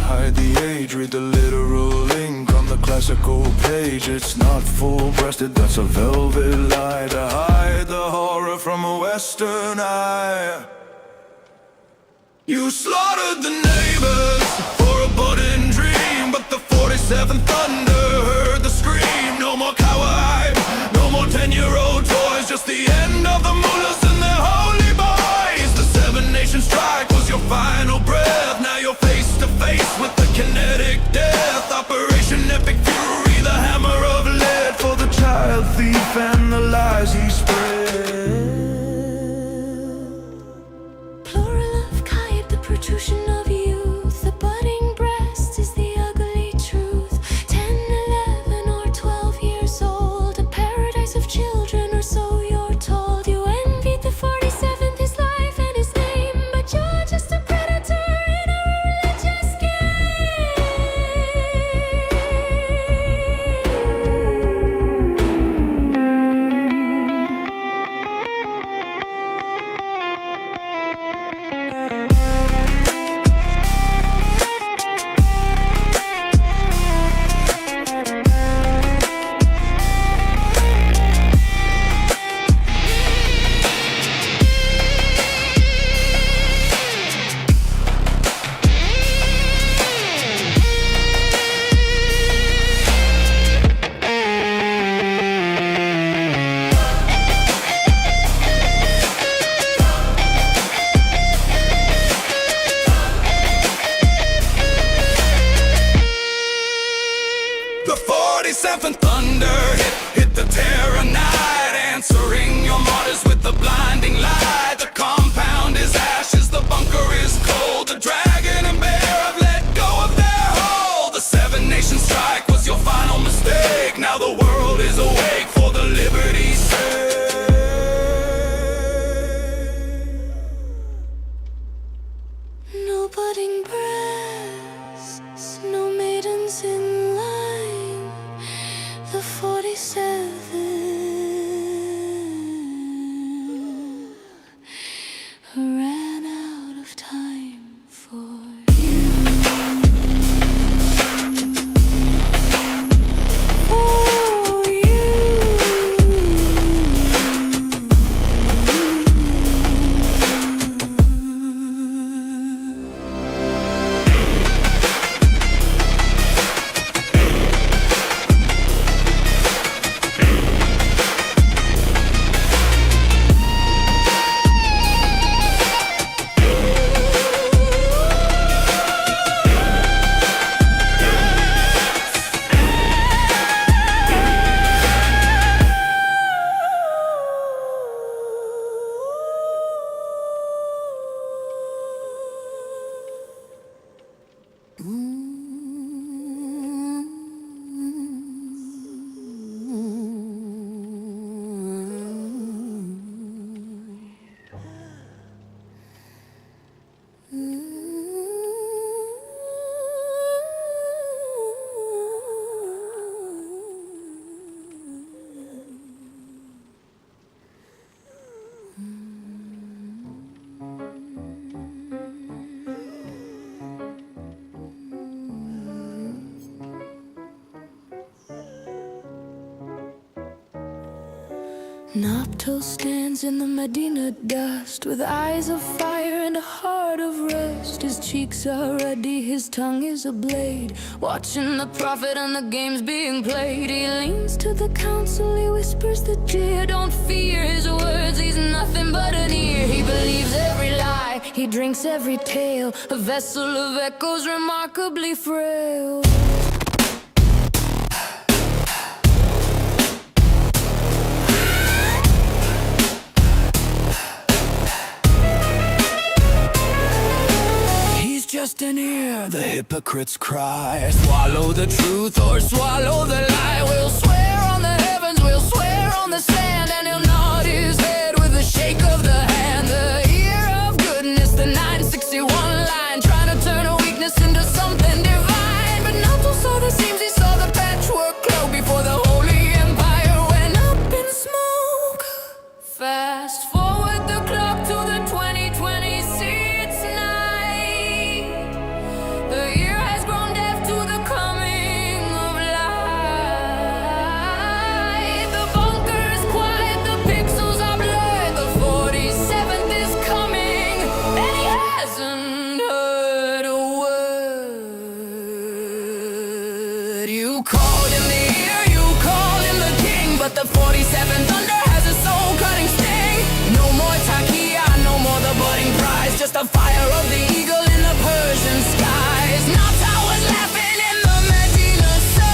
hide the age, read the literal ink on the classical page. It's not full-breasted, that's a velvet lie to hide the horror from a Western eye. You slaughtered the neighbors for a budding dream, but the 47th Thunder heard the scream. No more cowhide, no more 10-year-old toys, just the end of the mullahs and their holy boys. The Seven Nation strike was your final breath. Now you're face to face with the kinetic death. Operation Epic Fury, the hammer of lead for the child thief and the lies he spread. Protrusion of youth, the budding breast is the ugly truth. 10, 11 or 12 years old, a paradise of children, or so you're told. You envied the 47th, his life and his name, but you're just a predator in a religious Thunder hit the terror night, answering your martyrs with the blinding light. The compound is ashes, the bunker is cold. The dragon and bear have let go of their hold. The Seven Nation strike was your final mistake. Now the world is awake for the liberty's sake. no budding breasts, no maidens in line. The 47 ran out of time for you. For you. Nopto stands in the Medina dust with eyes of fire and a heart of rust. His cheeks are ruddy, his tongue is a blade, watching the prophet and the games being played. He leans to the council, he whispers the dear. Don't fear his words, he's nothing but an ear. He believes every lie, he drinks every tale, a vessel of echoes remarkably frail. Just an ear, the hypocrites cry. Swallow the truth or swallow the lie. We'll swear on the heavens, we'll swear on the sand, and he'll nod his head with a shake of the hand. The ear of goodness, the 961 line, trying to turn a weakness into something divine. But Nopto saw the seams, he saw the patchwork cloak before the holy empire went up in smoke. Fast forward the clock to the 2026 night. The year has You called him the ear, you called him the king, but the 47 Thunder has a soul-cutting sting. No more Takia, no more the budding prize, just the fire of the eagle in the Persian skies. Now towers laughing in the Medina sun,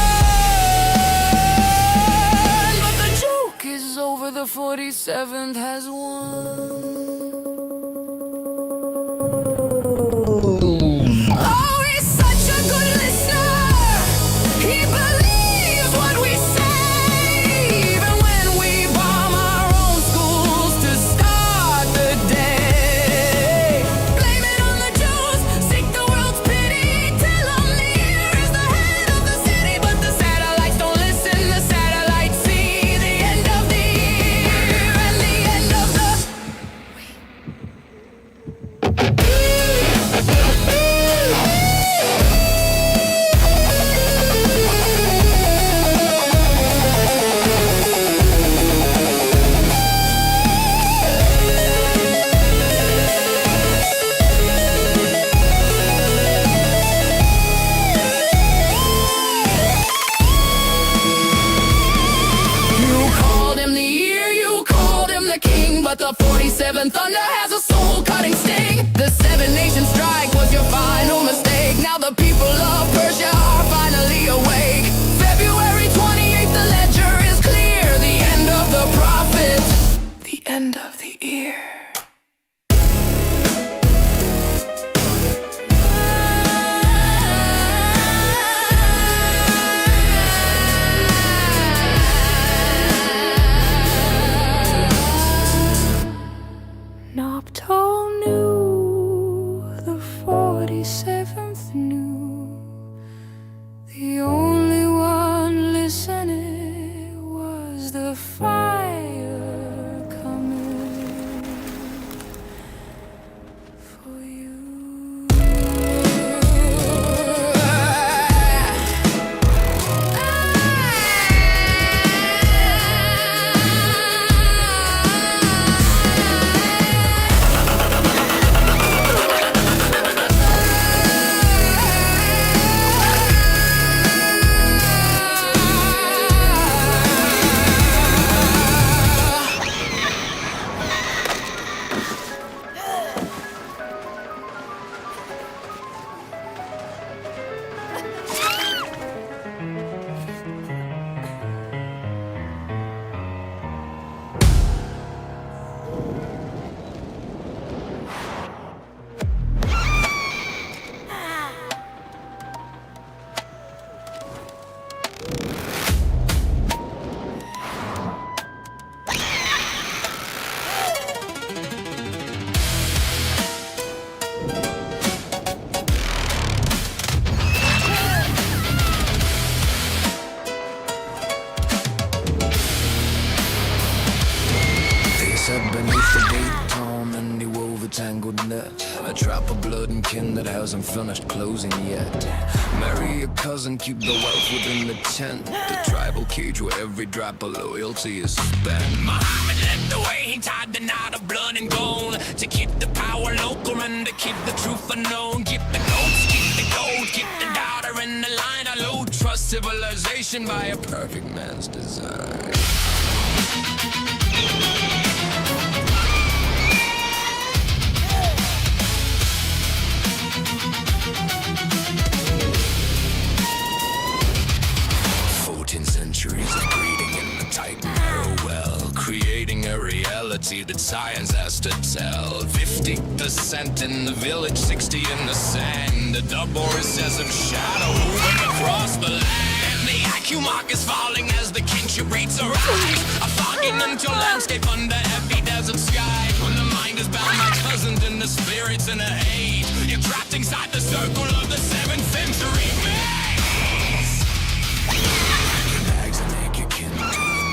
but the joke is over, the 47th has won. Oh, he's such a good listener. He believes what we say, even when we bomb our own schools to start the day. Blame it on the Jews, seek the world's pity. Tell them the ear is the head of the city, but the satellites don't listen. The satellites see the end of the year and the end of the. But the 47 Thunder has a soul-cutting sting. The 7 Nation strike was your final mistake. Now the people of Persia are finally awake. February 28th, the ledger is clear. The end of the prophet, the end of the ear. Naphtali knew, the 47th knew, the only one listening was the fire coming for you. Beneath the gate, Tom, and he wove a tangled net, a trap of blood and kin that hasn't finished closing yet. Marry your cousin, keep the wealth within the tent, the tribal cage where every drop of loyalty is spent. Muhammad led the way, he tied the knot of blood and gold to keep the power local and to keep the truth unknown. Keep the goats, keep the gold, keep the daughter in the line. I low trust civilization by a perfect man's design. 14 centuries of breeding in the tight narrow well, creating a reality that science has to tell. 50% in the village, 60 in the sand. The double recessive shadow moving across the land. The IQ mark is falling as the kinship rates arise. A fogging until landscape under heavy desert sky. When the mind is bound by cousins and the spirits in a haze, you're trapped inside the circle of the 7th century maze. Bags and naked kin to the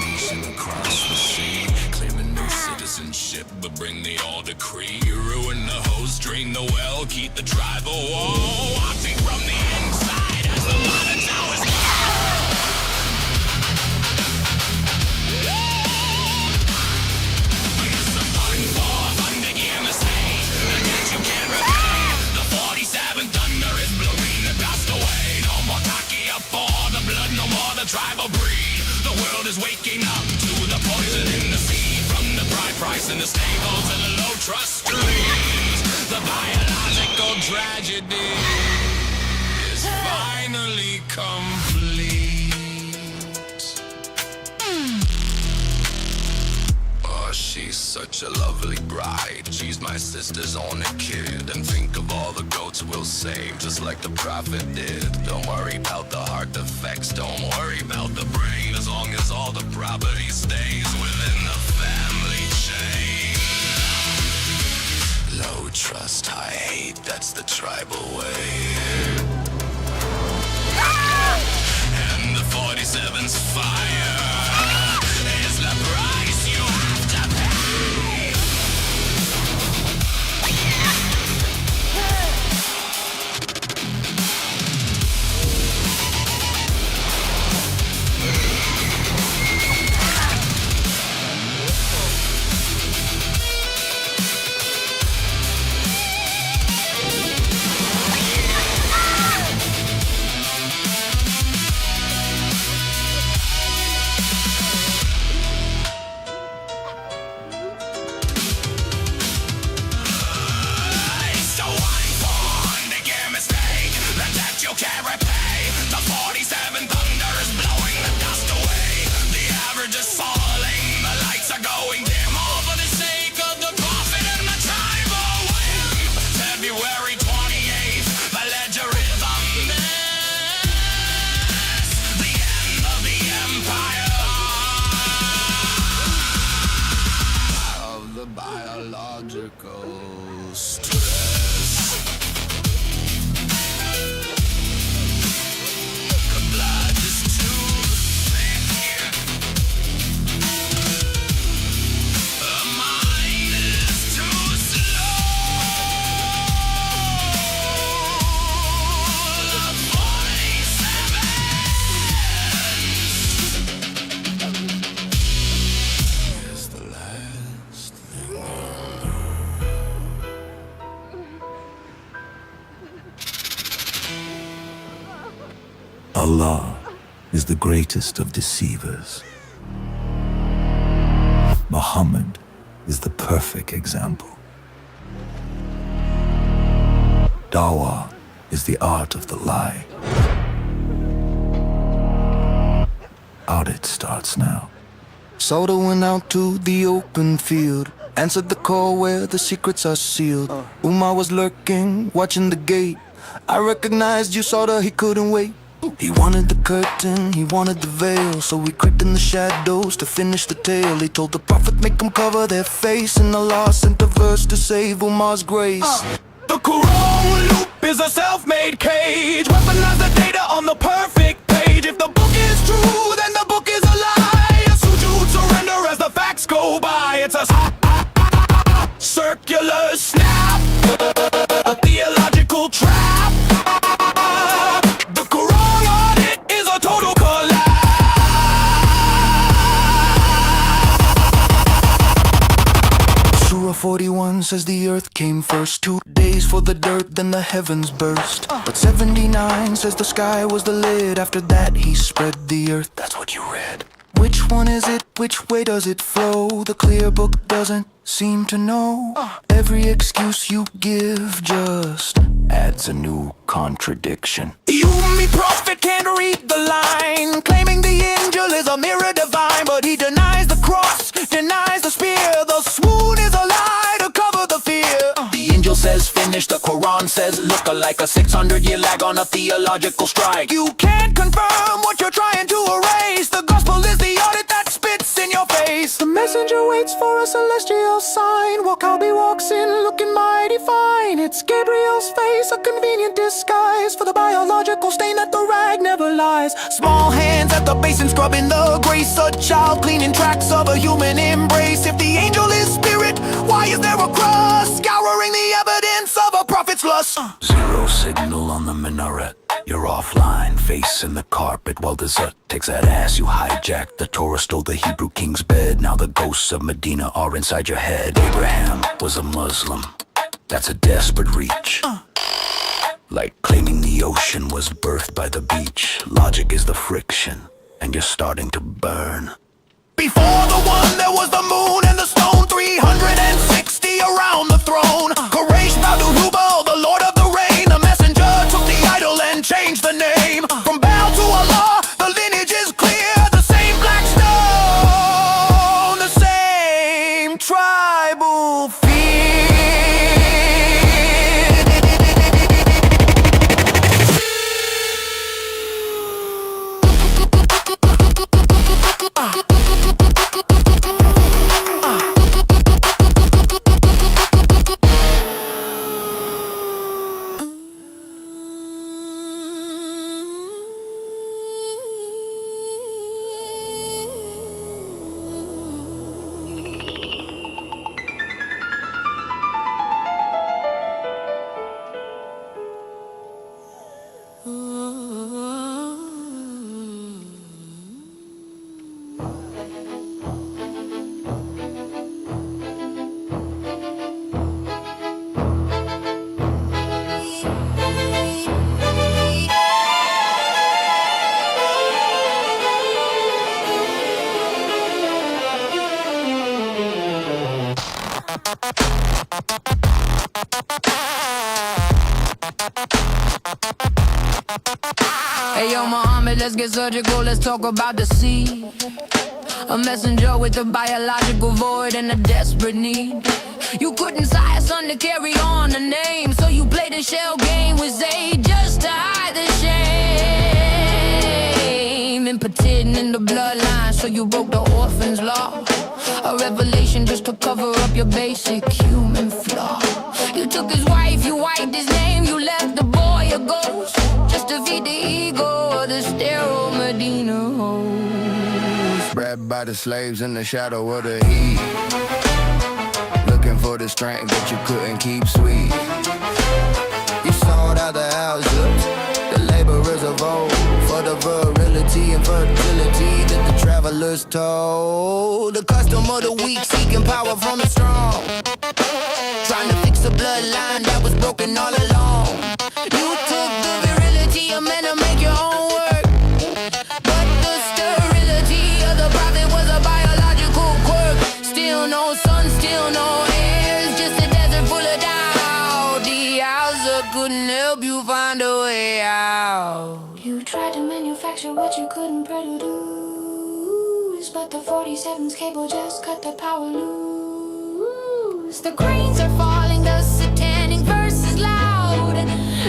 nation across the sea, claiming no citizenship but bring the all decree. Ruin the host, drain the well, keep the tribal wall, watching from the inside as the modern towers fall. It's the fun for fun to give mistake, and yet you can't repay. The 47 thunder is blowing the dust away. No more Takia for the blood, no is waking up to the poison in the sea. From the bride price in the stable to the low trust streams. The biological tragedy is finally complete. Oh, she's such a lovely bride. She's my sister's only kid. And think of all the goats we'll save, just like the prophet did. Don't worry about the heart defects, don't worry about the brain, as long as all the property stays within the family chain. Low trust, high hate, that's the tribal way. And the 47's fire is the price you have to pay. You can't repay. The 47 thunder is blowing the dust away. The average is falling, the lights are going dim, all for the sake of the profit and the tribal whim. February 28th, the ledger is a mess. The end of the empire of the biological stress. Allah is the greatest of deceivers. Muhammad is the perfect example. Dawah is the art of the lie. Audit starts now. Soda went out to the open field, answered the call where the secrets are sealed. Umar was lurking, watching the gate. I recognized you, Soda, he couldn't wait. He wanted the curtain, he wanted the veil, so we crept in the shadows to finish the tale. He told the prophet, make them cover their face, and Allah sent a verse to save Umar's grace. The Quran loop is a self-made cage. Weaponize the data on the perfect page. If the book is true, then the book is a lie. A sujood surrender as the facts go by. It's a circular snap, a theological trap. The Quran audit is a total collapse. Surah 41 says the earth came first. 2 days for the dirt, then the heavens burst. But 79 says the sky was the lid. After that he spread the earth. That's what you read. Which one is it? Which way does it flow? The clear book doesn't seem to know. Every excuse you give just adds a new contradiction. You, me prophet, can't read the line, claiming the angel is a mirror divine, but he denies the cross, denies the spear. The swoon is a lie to cover the fear. The angel says finish, the Quran says look alike. A 600-year lag on a theological strike. You can't confirm what you're trying to erase. The gospel is the audit that spits in your face. The messenger waits for a celestial sign, while Calbi walks in looking mighty fine. It's Gabriel's face, a convenient disguise for the biological stain that the rag never lies. Small hands at the basin scrubbing the grace. A child cleaning tracks of a human embrace. If the angel is spirit, why is there a cross scouring the evidence of a prophet's lust? Zero signal on the minaret. You're offline, face in the carpet while the Zut takes that ass you hijacked. The Torah stole the Hebrew king's bed. Now the ghosts of Medina are inside your head. Abraham was a Muslim. That's a desperate reach. Like claiming the ocean was birthed by the beach. Logic is the friction. and you're starting to burn. Before the one, there was the moon and the stone, 360 around the throne. Koresh Hubal, the lord of the rain. The messenger took the idol and changed the name. From Baal to Allah, the lineage is clear. The same black stone, the same tribal fear. Hey yo, Muhammad, let's get surgical, let's talk about the seed. A messenger with a biological void and a desperate need. You couldn't sire a son to carry on the name, so you played a shell game with Zayd just to hide the shame. Impotent in the bloodline, so you broke the orphan's law. A revelation just to cover up your basic human flaw. You took his wife, you wiped his name, you left the boy a ghost just to feed the ego of the sterile Medina host. Bred by the slaves in the shadow of the heat, looking for the strength that you couldn't keep sweet. You sought out the houses, the laborers of old, for the virility and fertility that the travelers told. The custom of the weak, seeking power from the strong, trying to fix a bloodline that was broken all along. You took the virility of men to make your own work, but the sterility of the prophet was a biological quirk. Still no sun, still no heirs, just a desert full of doubt. The Hausa couldn't help you find a way out. You tried to manufacture what you couldn't produce, but the 47's cable just cut the power loose. The grains are falling, the satanic verse is loud.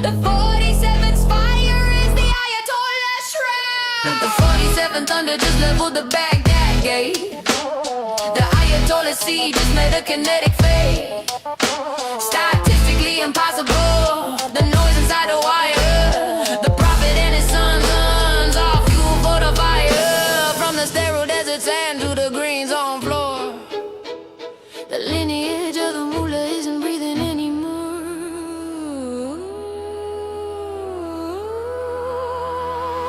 The 47's fire is the Ayatollah shroud. The 47th thunder just leveled the Baghdad gate. The Ayatollah seed just made a kinetic fade. Statistically impossible, the noise inside the wire. The prophet and his sons are fuel for the fire. From the sterile desert sand to the green zone floor, the lineage of the mullah isn't breathing anymore.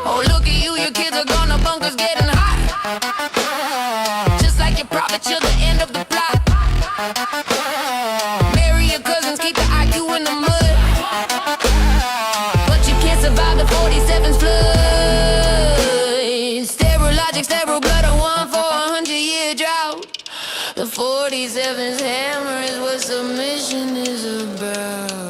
Oh, look at you, your kids are gone, the bunker's getting hot. Just like your prophet, you're the end of the plot. Marry your cousins, keep the IQ in the mud, but you can't survive the 47's flood. Sterile logic, sterile blood, a 1 for 100-year drought. The 47's hammer is what submission is about.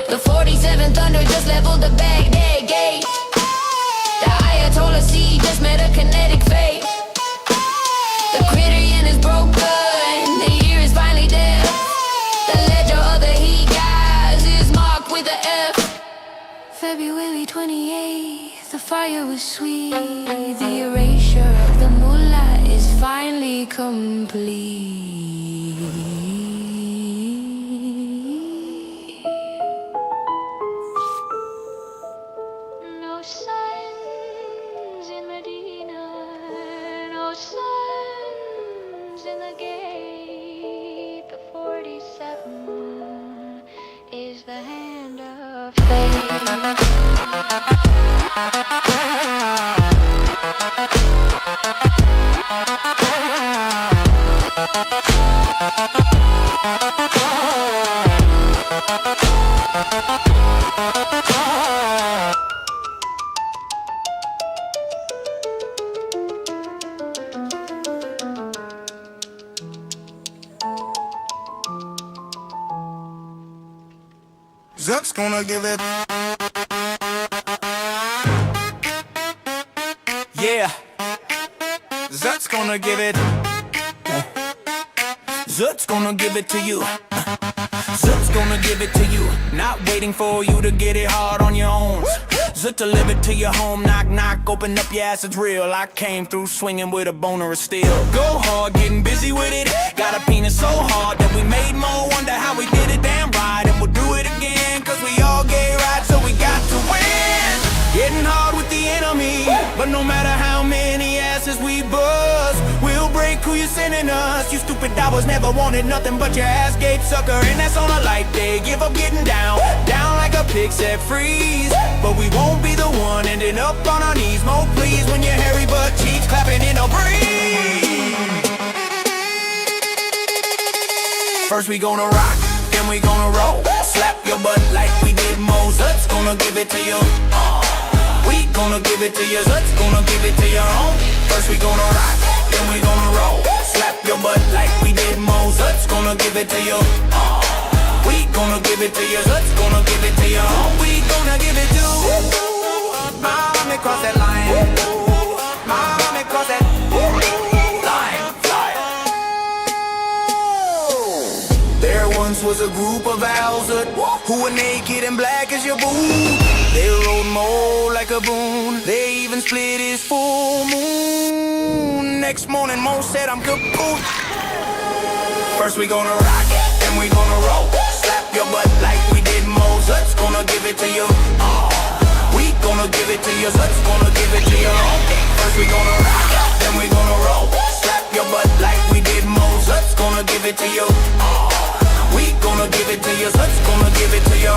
The 47th thunder just leveled the Baghdad gate. The Ayatollah seed just made a kinetic fate. The criterion is broken, the year is finally dead. The ledger of the heat guys is marked with a F. February 28th, the fire was sweet. The erasure of the mullah is finally complete. No suns in Medina, no suns in the gate. The 47 is the hand of fate. Zuck's gonna give it. Yeah. Zuck's gonna give it. Zuck's gonna give it to you. Zuck's gonna give it to you. Not waiting for you to get it hard on your own. Zuck delivered to your home. Knock, knock, open up your ass, it's real. I came through swinging with a boner of steel. Go hard, getting busy with it. Got a penis so hard that we made more. Wonder how we did it, damn right. And we'll do it again, cause we all gay right, so we got to win. Getting hard with the enemy, but no matter how many asses we bust, we'll break who you're sending us. You stupid dobbers never wanted nothing but your ass gate sucker. And that's on a light day, give up getting down. Down like a pig set freeze. But we won't be the one ending up on our knees. More please when your hairy butt cheeks clapping in a breeze. First we gonna rock, then we gonna roll. Slap your butt like we did Mozart's gonna give it to you. We gonna give it to you. Zut's gonna give it to your own. First we gonna rock, then we gonna roll. Slap your butt like we did Mozart's gonna give it to you. We gonna give it to you. Zut's gonna give it to your own. We gonna give it to. Mommy cross that line. Mommy cross that line. There once was a group of owls who were naked and black as your boo. They rode Mo like a boon. They even split his full moon. Next morning Mo said I'm kaput. First we gonna rock, then we gonna roll. Slap your butt like we did Mozart's gonna give it to you. We gonna give it to you. Zut's gonna give it to you. First we gonna rock, then we gonna roll. Slap your butt like we did Mozart's gonna give it to you. We gonna give it to you. Zut's gonna give it to you.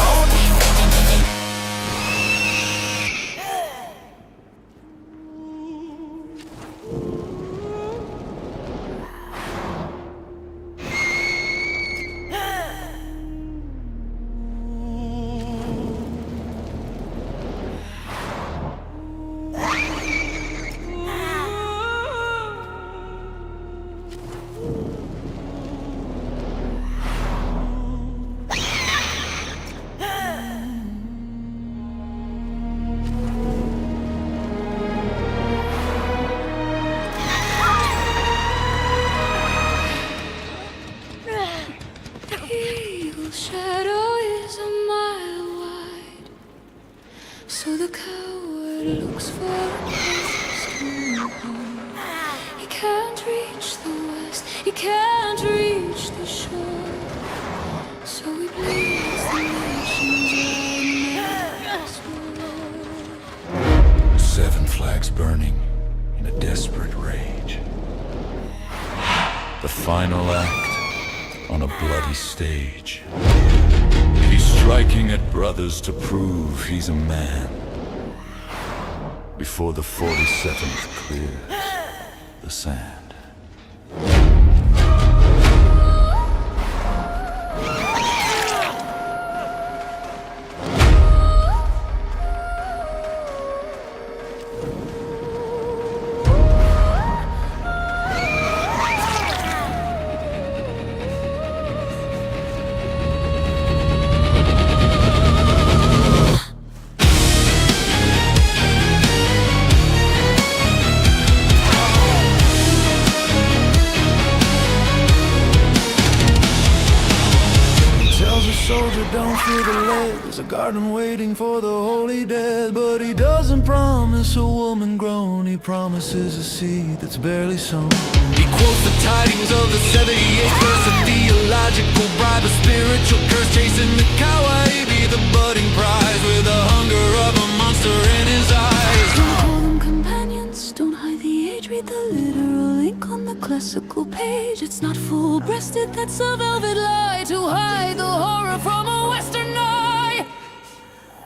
Shadow is a mile wide, so the coward looks for a place to hide. He can't reach the west, he can't reach the shore, so he bleeds the nations right now. 7 flags burning in a desperate rage. The final act on a bloody stage. He's striking at brothers to prove he's a man. Before the 47th clears the sand. Soldier, don't fear the lead. There's a garden waiting for the holy dead. But he doesn't promise a woman grown. He promises a seed that's barely sown. He quotes the tidings of the 78th verse, a theological bribe, a spiritual curse, chasing the kawaii, the budding prize, with the hunger of a monster in his eyes. Don't call them companions, don't hide the age. Read the literal ink on the classical page. It's not full-breasted, that's a velvet lie to hide the horror from a western eye.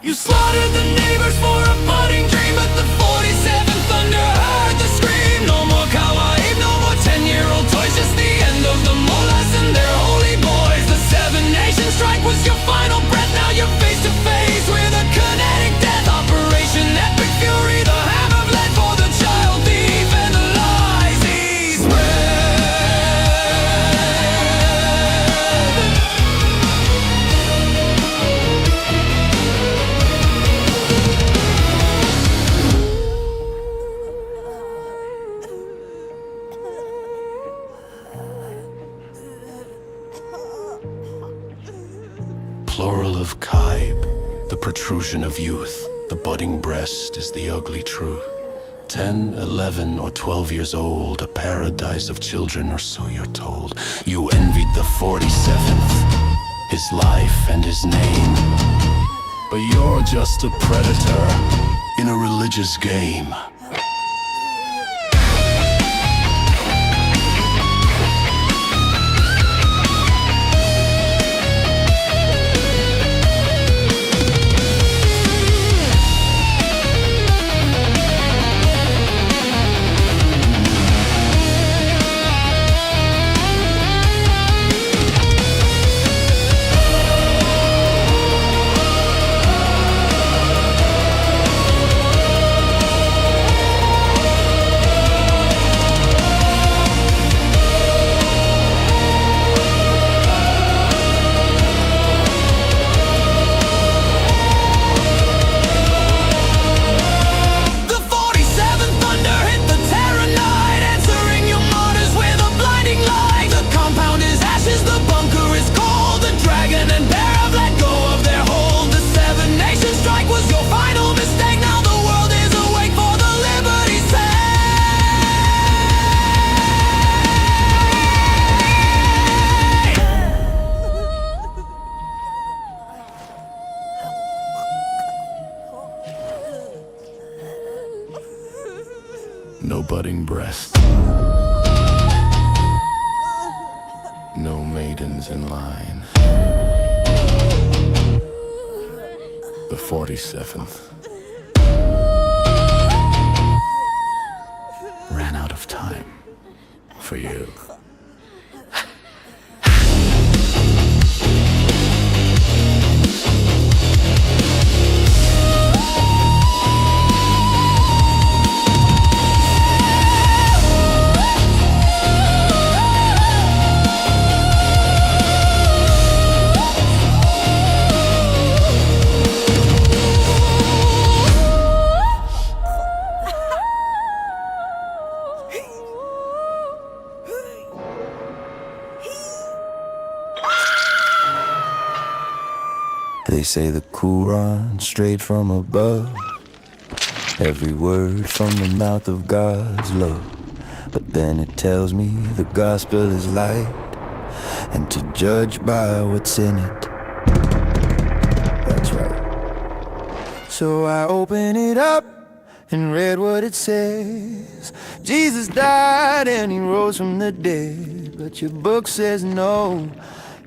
You slaughtered the neighbors for a budding dream, but the 47th thunder heard the scream. No more kawaii, no more 10-year-old toys, just the end of the mullahs and their holy boys. The Seven Nation strike was your final breath. Now you're face to face with a kinetic death. Operation Epic Fury, the ham of lead for the child thief and the lies he spread. Plural of Kaib, the protrusion of youth. The budding breast is the ugly truth. 10, 11, or 12 years old, a paradise of children, or so you're told. You envied the 47th, his life and his name. But you're just a predator in a religious game. No budding breast. No maidens in line. The 47th ran out of time for you. They say the Quran straight from above, every word from the mouth of God's love. But then it tells me the gospel is light, and to judge by what's in it. That's right. So I open it up and read what it says. Jesus died and he rose from the dead, but your book says no,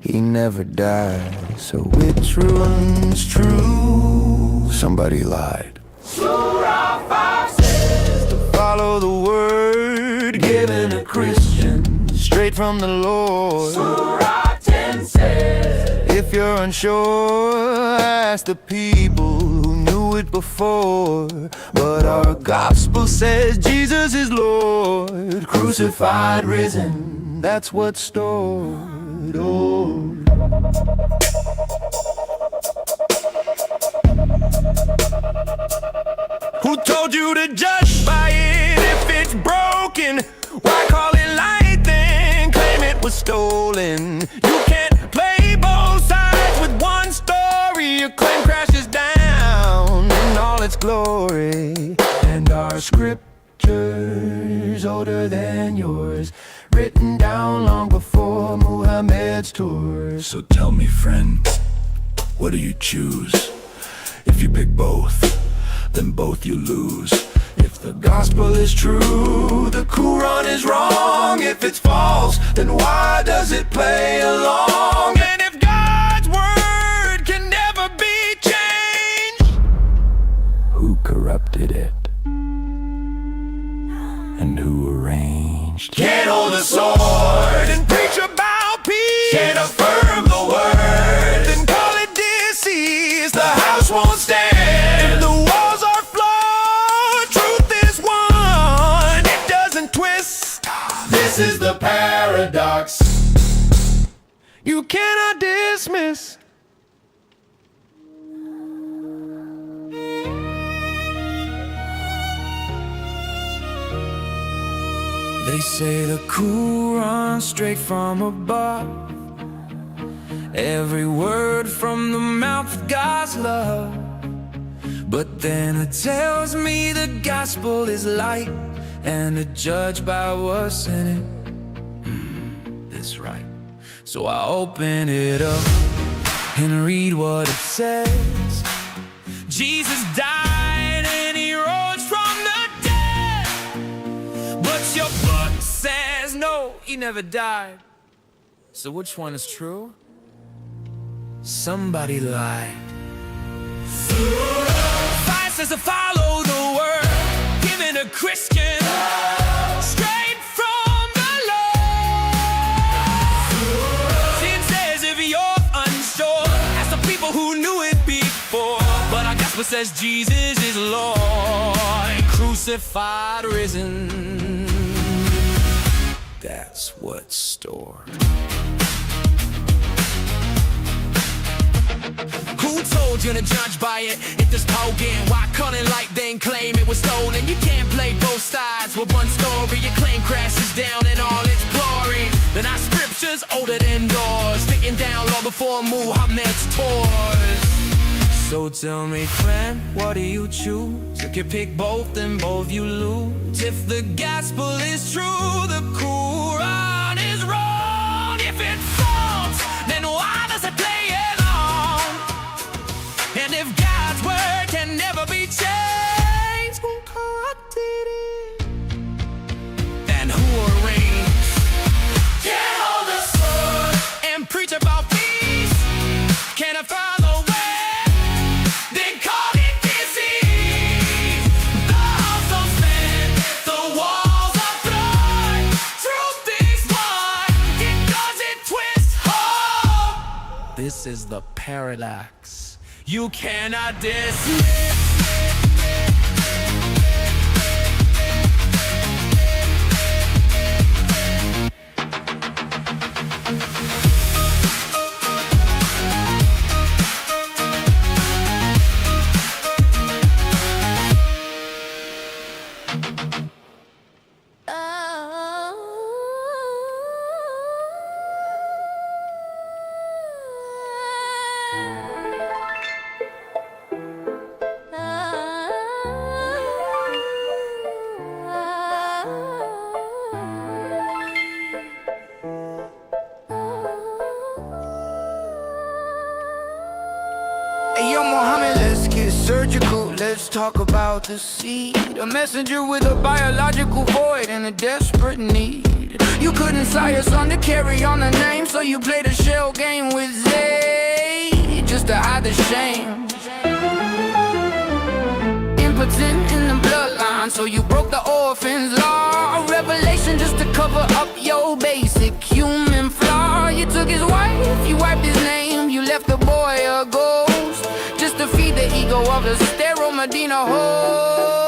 he never died. So which one's true? Somebody lied. Surah 5 says To follow the word given a Christian straight from the Lord. Surah 10 says, If you're unsure, ask the people who knew it before. But our gospel says Jesus is Lord, crucified, risen, that's what's stored. Oh. Who told you to judge by it if it's broken? Why call it light then claim it was stolen? You can't play both sides with one story. Your claim crashes down in all its glory. And our scripture's older than yours, written down long before Muhammad's tours. So tell me, friend, what do you choose? If you pick both, then both you lose. If the gospel is true, the Quran is wrong. If it's false, then why does it play along? And if God's word can never be changed, Christmas. They say the cool runs straight from above. Every word from the mouth of God's love. But then it tells me the gospel is light, and to judge by what's in it, that's right. So I open it up and read what it says. Jesus died and he rose from the dead, but your book says no, he never died. So which one is true? Somebody lied. Fire says to follow the word, given a Christian, straight from the Lord. Sin says if you're unsure, ask the people who knew it before. But our gospel says Jesus is Lord, crucified, risen. That's what's stored. Who told you to judge by it? If this pogan, why couldn't like then claim it was stolen? You can't play both sides with one story. Your claim crashes down in all its glory. Then our scriptures older than doors, sticking down long before Muhammad's tours. So tell me, friend, what do you choose? If you pick both, then both you lose. If the gospel is true, the Quran is wrong. If it's false, then why does it play along? And if God's word can never be changed, who corrupted it? And who arranged? Can't hold the sword and preach about peace. Can't I follow way? Then call it disease. The house of sin, the walls are blood. Truth is one, it doesn't twist hope. This is the paradox you cannot dismiss. Hey, yo, Muhammad, let's get surgical. Let's talk about the seed. A messenger with a biological void and a desperate need. You couldn't fly your son to carry on the name, so you played a shell game with Zay, just to hide the shame. Impotent in the bloodline, so you broke the orphan's law. A revelation just to cover up your basic human flaw. You took his wife, you wiped his name, you left the boy a ghost, just to feed the ego of the sterile Medina host.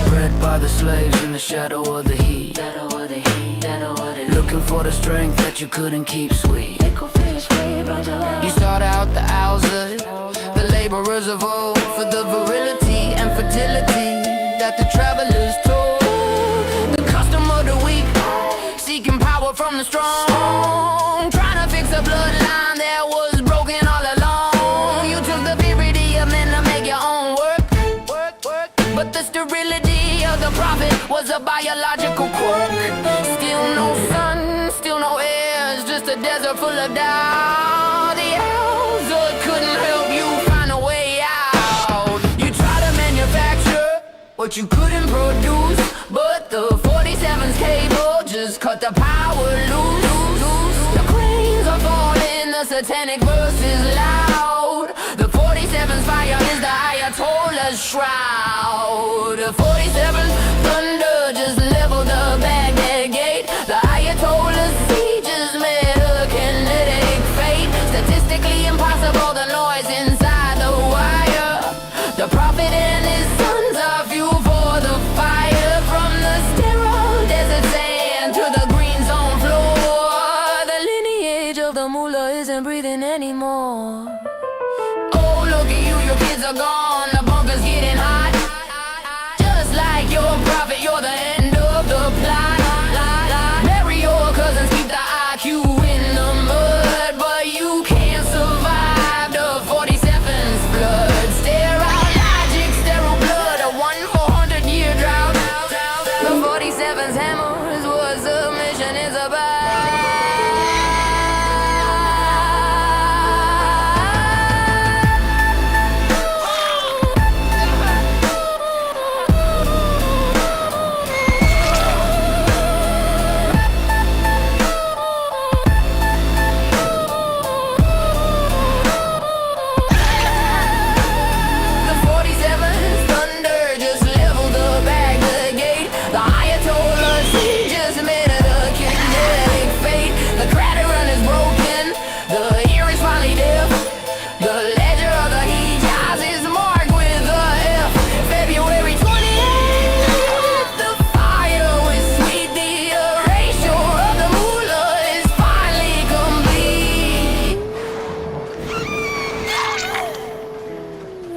Bred by the slaves in the shadow of the heat, looking for the strength that you couldn't keep sweet. You sought out the Hausa, the laborers of old, for the virility and fertility that the travelers told. The custom of the weak, seeking power from the strong, trying to fix a bloodline that was broken all along. You took the purity of men to make your own work, but the sterility of the prophet was a biological quirk. Still no sun, still no heirs, just a desert full of doubt. The elves couldn't help you find a way out. You tried to manufacture what you couldn't produce, but the 47's cable just cut the power loose. The cranes are falling, the satanic verse is loud. The 47's fire is the Ayatollah's shroud. The 47's thunder just leveled the Baghdad gate. The Ayatollah's siege is made till the moolah isn't breathing anymore. Oh, look at you, your kids are gone, the bunker's getting hot. Just like your prophet, you're the end of the plot. Marry your cousins, keep the IQ in the mud, but you can't survive the 47's flood. Sterile logic, sterile blood, a 1-400-year drought. The 47's hammer is what submission is about.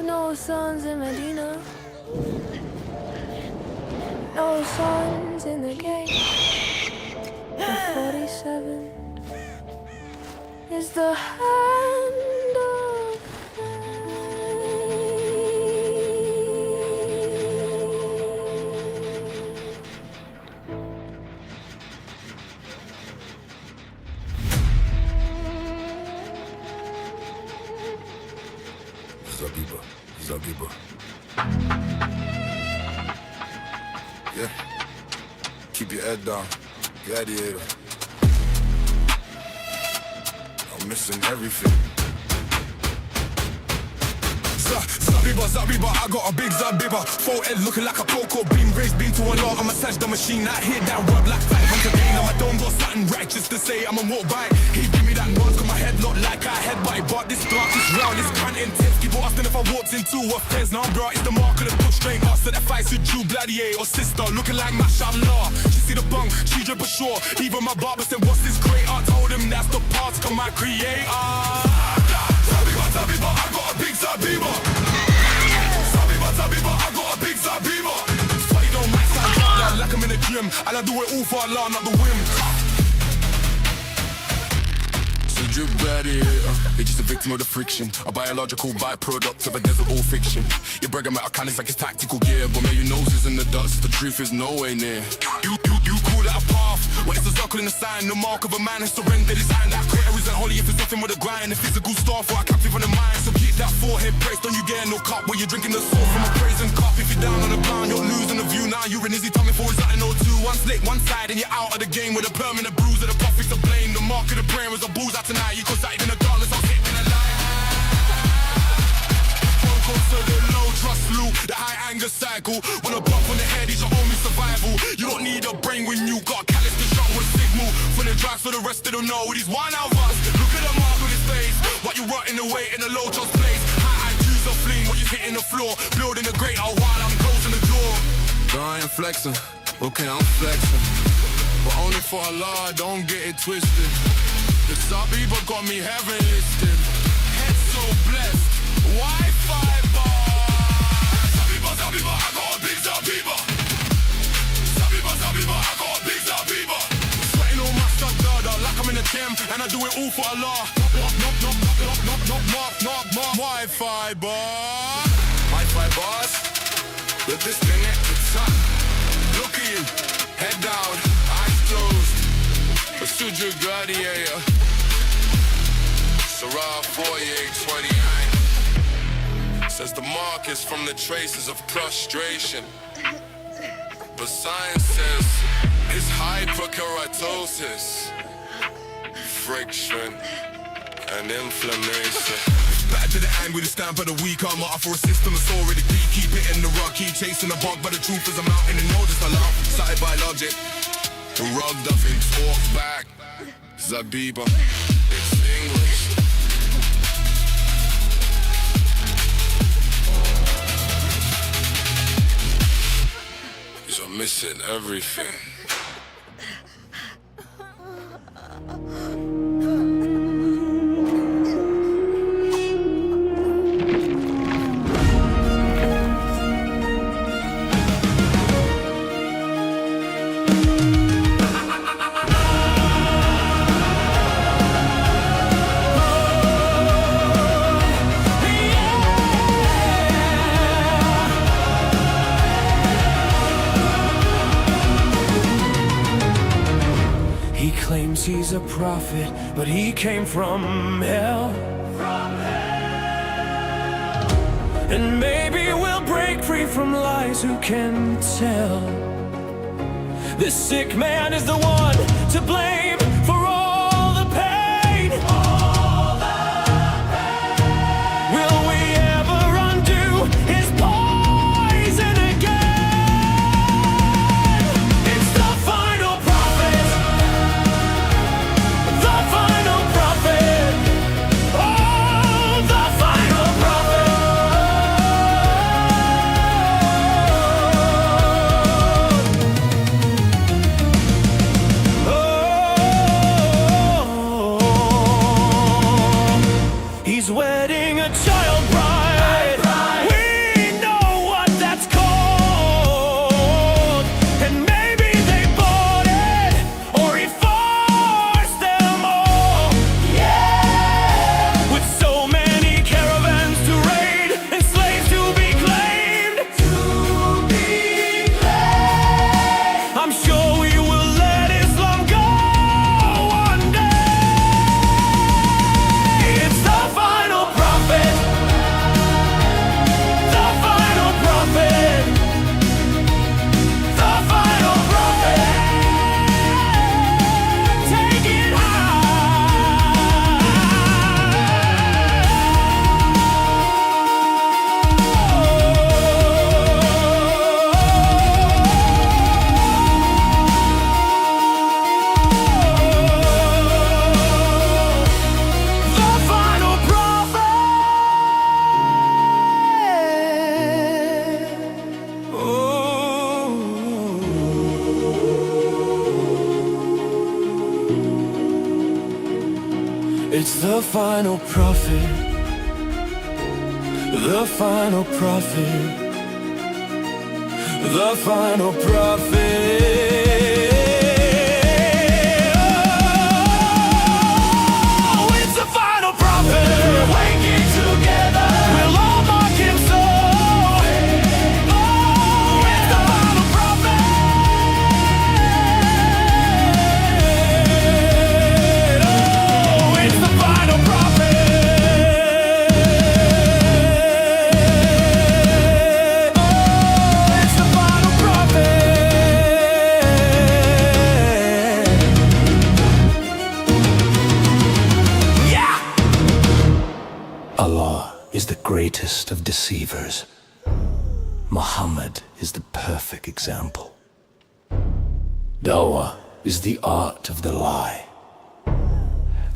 No sons in Medina, no sons in the gate. The 47 is the hand of Zabiba. Yeah. Keep your head down, gladiator. I'm missing everything. Zabiba, I got a big Zabiba. Full head looking like a poco beam. Raised beam to a lot, I'm a sash the machine. I hit that word like 500 gain. I'm a don't got something righteous to say, I'm a walk by. He give me that nod, cause my head look like I headbutt. But this dark, this round, this can't intense. People asking if I walked into a fez. Now I'm brought, it's the mark of the push straight up. So that fights with Jew gladiator sister, looking like mashallah. She see the bunk, she drip ashore. Even my barber said, what's this great? I told him that's the part of my creator. Zabiba, I got a big Zabiba. Zabiba, I got a big Zabiba. Funny don't match that like I'm in the gym. And I do it all for Allah, not the whim. Drip gladiator, they're just a victim of the friction. A biological byproduct of a desert all fiction. Your bergamot mechanics like it's tactical gear, but man, your nose is in the dust. The truth is nowhere near. You call it a path. Well, it's a circle in the sign, the mark of a man has surrendered his hand. That critter isn't holy if it's nothing with a grind. The physical star for a captive on the mind. So keep that forehead braced, don't you get no cup where you're drinking the soul from a praising cup. If you're down on the ground, you're losing the view. Now you're in easy tummy for it's nothing, no two. One slick, one side, and you're out of the game with a permanent bruise of the profits to blame. The mark of the brain was a bull's out tonight. You cause that even the darkness, I'm sitting in a line. To the low trust loop, the high anger cycle. When a bump on the head is your only survival. You don't need a brain when you got callous to shot with signal. When it drives for the rest they don't know it is one out of us. Look at the mark on his face. What you rotting away in the low trust place. High IQ's a fling, what you hitting the floor. Building a great out while I'm closing the door. I ain't flexing, okay I'm flexing. But only for Allah, don't get it twisted. The Zabiba got me heaven listed. Head so blessed, Wi-Fi bar. Zabiba, I got a big Zabiba. Zabiba, I got a big Zabiba. Sweating all my stuff, like I'm in the gym, and I do it all for Allah. Wi-Fi bar. Wi-Fi bars, with this thing at the top. Look at you, head down, eyes closed. A Suju gladiator. Sarah 4829 says the mark is from the traces of prostration, but science says it's hyperkeratosis, friction, and inflammation. Back to the end with a stamp of the week. I'm out for a system that's already deep. Keep hitting the rock, keep chasing the bug, but the truth is I'm out in the know just a lot. Cited by logic, rubbed up and talk back. Zabiba, it's English. You're missing everything. prophet, but he came from hell. And maybe we'll break free from lies, who can tell? This sick man is the one to blame for all the pain. Will we ever undo his poison again? It's the final prophet, the final prophet, oh, the final prophet. He's wedding a child bride. We know what that's called. And maybe they bought it, or he forced them all. Yeah! With so many caravans to raid and slaves to be claimed. I'm sure we will let Islam go one day. It's the final prophet, the final prophet, the final prophet. Take it The final prophet. It's the final prophet, the final prophet, the final prophet. Oh, it's the final prophet. We're waking together. We'll all mock him so. Oh, it's the final prophet. Oh, it's the final prophet. Oh, it's the final prophet. Yeah! Allah is the greatest of deceivers. Muhammad is the perfect example. Dawah is the art of the lie.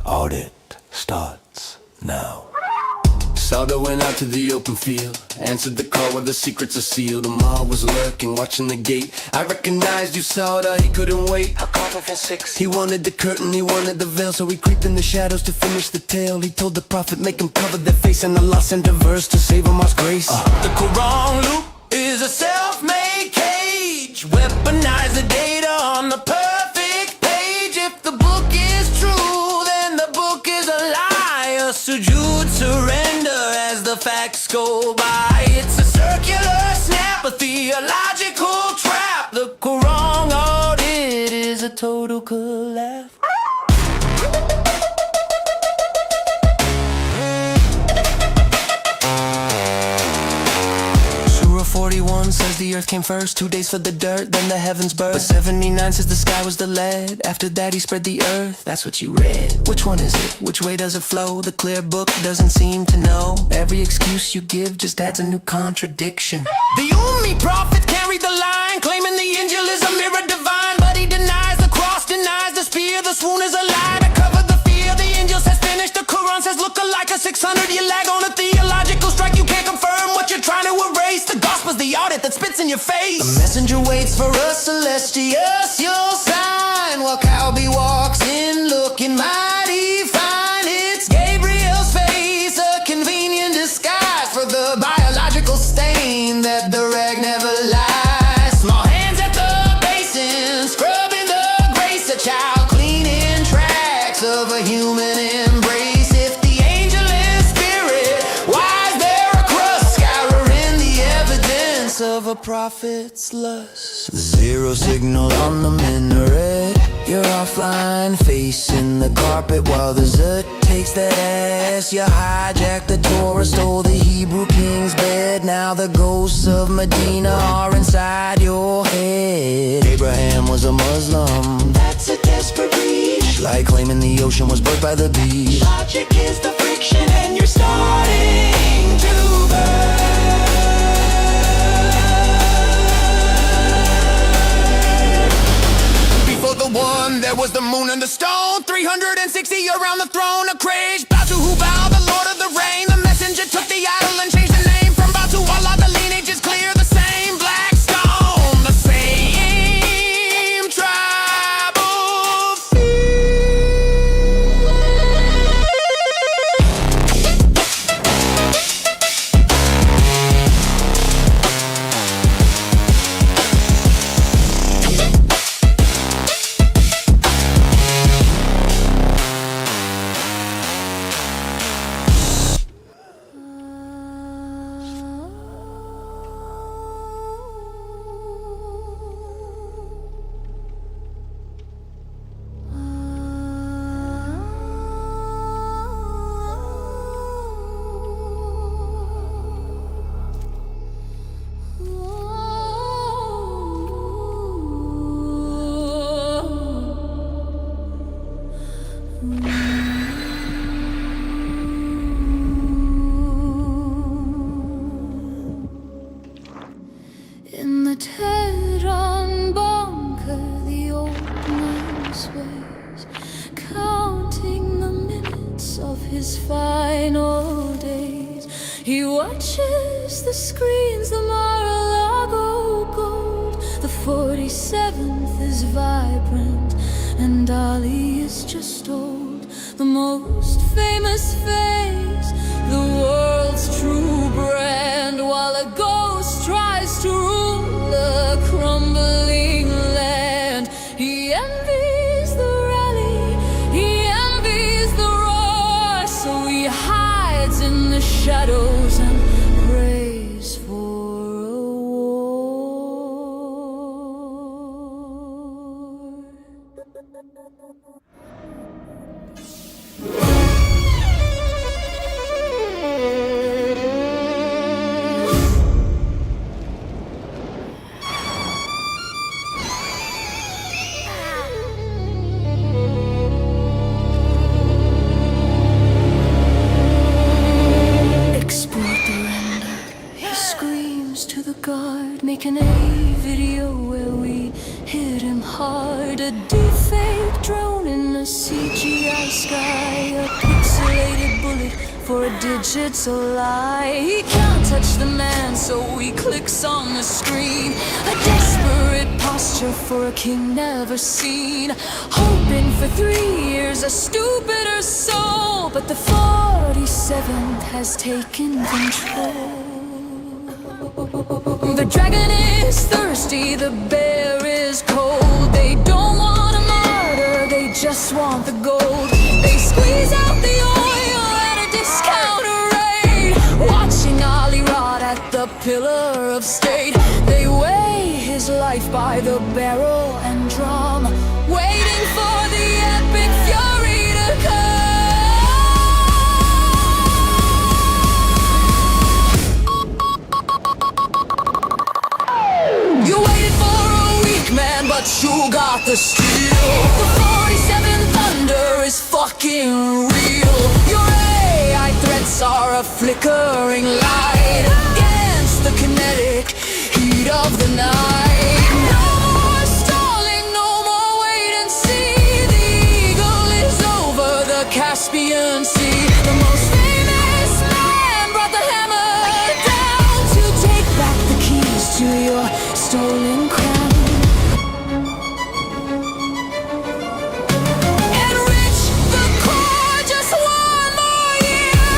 Audit starts now. Sauda went out to the open field, answered the call where the secrets are sealed. Amal was lurking, watching the gate. I recognized you, Sauda, he couldn't wait. I called him for 6. He wanted the curtain, he wanted the veil, so he creeped in the shadows to finish the tale. He told the prophet, make him cover their face, and Allah sent a verse to save Amal's grace. The Quran loop is a self-made cage. Weaponize the data on the perfect page. If the book is true, then the book is a lie. A sujood surrender as the facts go by. It's a circular snap, a theological trap. The Quran audit is a total collapse. Surah 41 says the earth came first, 2 days for the dirt, then the heavens birth. But 79 says the sky was the lead, after that he spread the earth. That's what you read. Which one is it? Which way does it flow? The clear book doesn't seem to know. Every excuse you give just adds a new contradiction. The only prophet carried the line, claiming the angel is a mirror divine, but he denies the cross, denies the spear. The swoon is a lie to cover the fear. The angel says finish, the Quran says look alike. A 600-year lag on a theological strike. You can't confirm what you're trying to erase. The gospel's the audit that spits in your face. A messenger waits for a celestial sign, while Calby walks in looking mighty fine. It's Gabriel's face, a convenient disguise for the biological stain that the rag never lies. Small hands at the basin, scrubbing the grace. A child cleaning tracks of a human embrace. If the angel is spirit, why is there a crust scouring the evidence of a the prophet's lust. Zero signal on the minaret. You're offline, facing the carpet while the Zut takes that ass. You hijacked the Torah, stole the Hebrew king's bed. Now the ghosts of Medina are inside your head. Abraham was a Muslim. That's a desperate reach. Like claiming the ocean was birthed by the beach. Logic is the friction and you're starting to burn. Before the one, there was the moon and the stone. 360 around the throne of Kraj. Bow to who bow, the Lord of the rain. The messenger took the idol and changed the name. From Bow to Allah, the lineage is clear. The same black stone, the same tribe of in the Tehran bunker, the old man swears, counting the minutes of his final days. He watches the screens, the Mar-a-Lago gold. The 47th is vibrant, and Ali is just old. The most famous face, the world's true brand, while a ghost tries to rule a crumbling land. He envies the rally, he envies the roar, so he hides in the shadows and prays for a war. Making a video where we hit him hard. A deepfake drone in a CGI sky. A pixelated bullet for a digital lie. He can't touch the man, so he clicks on the screen. A desperate posture for a king never seen. Hoping for 3 years, a stupider soul. But the 47th has taken control. The dragon is thirsty, the bear is cold. They don't want a martyr, they just want the gold. They squeeze out the oil at a discount rate. Watching Ali rot at the pillar of state. They weigh his life by the barrel and drum, waiting for the epic fury to come. You waited for a week, man, but you got the steel. The 47th thunder is fucking real. Your AI threats are a flickering light against the kinetic heat of the night. No more stalling, no more wait and see. The eagle is over the Caspian Sea. The most famous man brought the hammer down to take back the keys to your stolen crown. Enrich the core just one more year,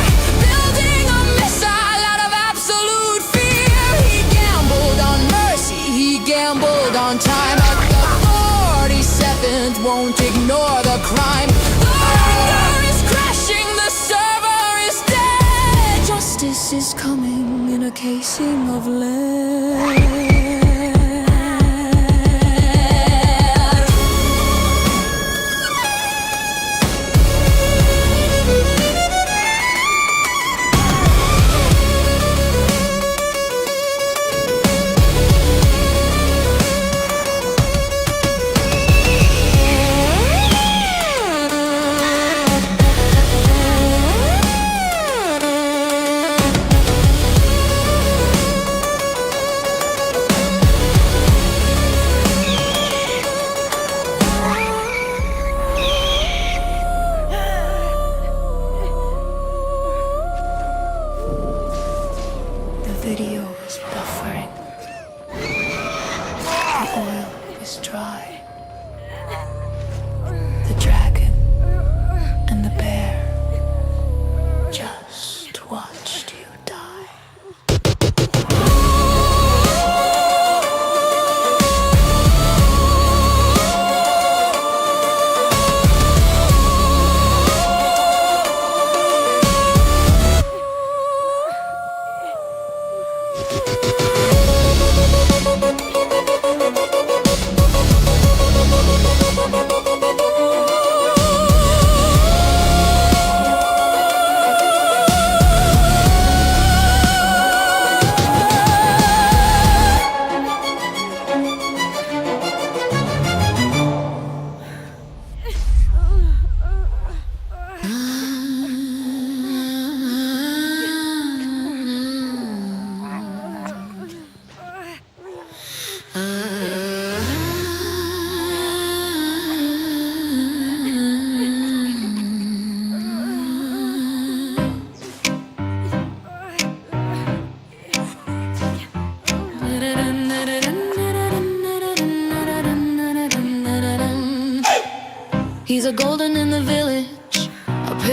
building a missile out of absolute fear. He gambled on mercy, he gambled on time. But the 47th won't ignore the crime. The thunder is crashing, the server is dead. Justice is coming in a casing of lead.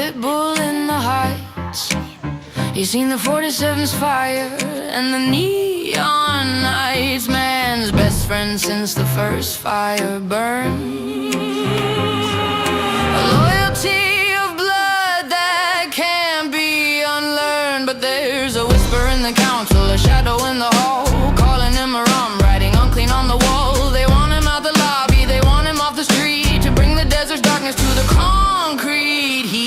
pit bull in the heights. You seen the 47's fire and the neon lights. Man's best friend since the first fire burned. A loyalty of blood that can't be unlearned. But there's a whisper in the council, a shadow in the hall, calling him a rum, writing unclean on the wall. They want him out the lobby, they want him off the street, to bring the desert's darkness to the concrete heat.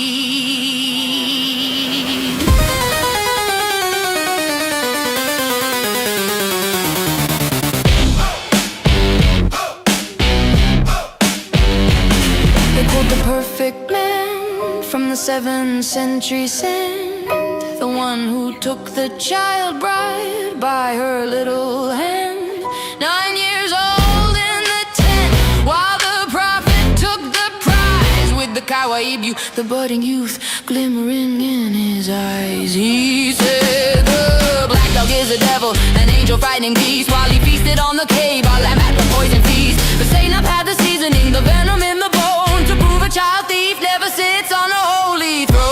They quote the perfect man from the 7th century saint, the one who took the child bride by her little hand, 9 years old in the tent, while the prophet took the prize with the kawaii view, the budding youth glimmering in his eyes. He said the black dog is a devil, an angel frightening beast, while he feasted on the cave, all lamb at the poison feast. But Satan up had the seasoning, the venom in the bone, to prove a child thief never sits on a holy throne.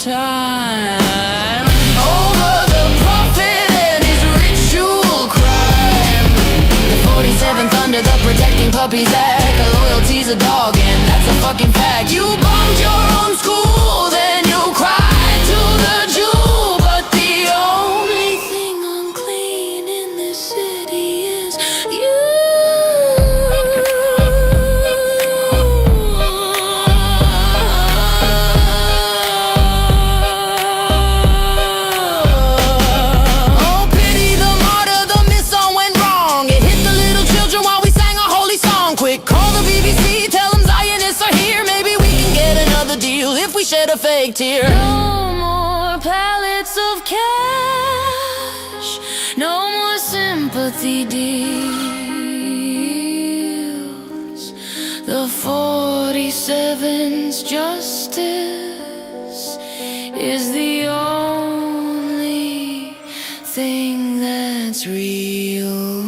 Time over the prophet and his ritual crime. The 47th under the Protecting Puppies Act. Loyalty's a dog and that's a fucking fact. You bombed your own school, then you cried to the Jew. But the only thing unclean in this city is you. Shed a fake tear. No more pallets of cash, no more sympathy deals. The 47's justice is the only thing that's real.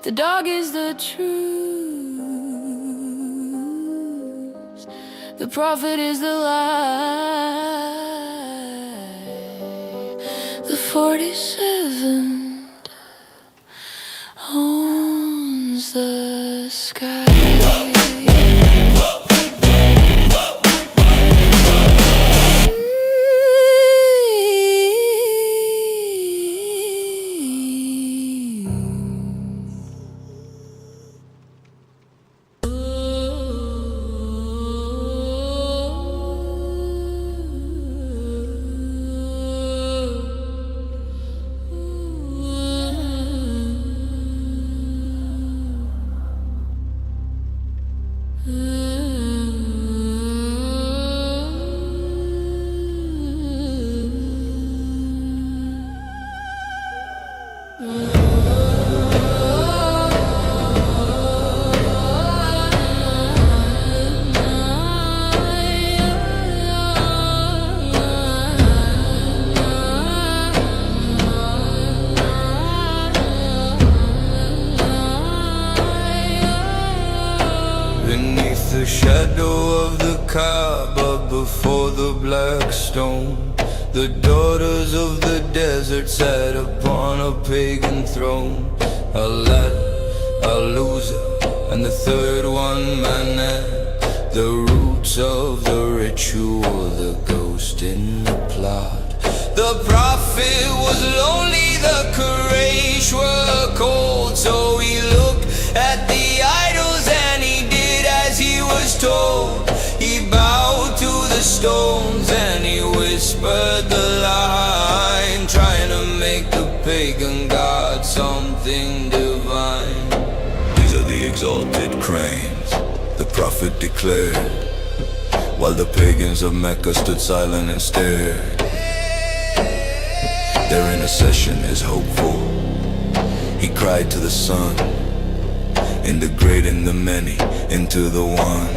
The dog is the truth, the prophet is the lie. The 47 owns the sky. stone. The daughters of the desert sat upon a pagan throne. Alat, a loser, and the third one Manat. The roots of the ritual, the ghost in the plot. The prophet was lonely, the Quraysh were cold. So he looked at the idols and he did as he was told. He bowed to the stones and he whispered the line, trying to make the pagan god something divine. These are the exalted cranes, the prophet declared, while the pagans of Mecca stood silent and stared. Their intercession is hopeful. He cried to the sun, integrating the many into the one.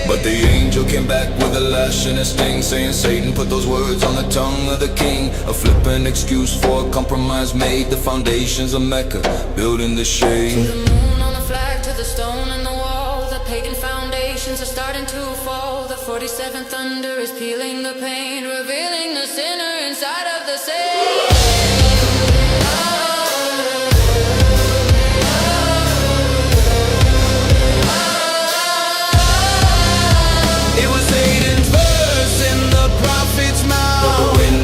But the angel came back with a lash and a sting, saying Satan put those words on the tongue of the king. A flippant excuse for a compromise made. The foundations of Mecca built in the shade. To the moon on the flag, to the stone and the wall, the pagan foundations are starting to fall. The 47th thunder is peeling the pain, revealing the sinner inside of the saint.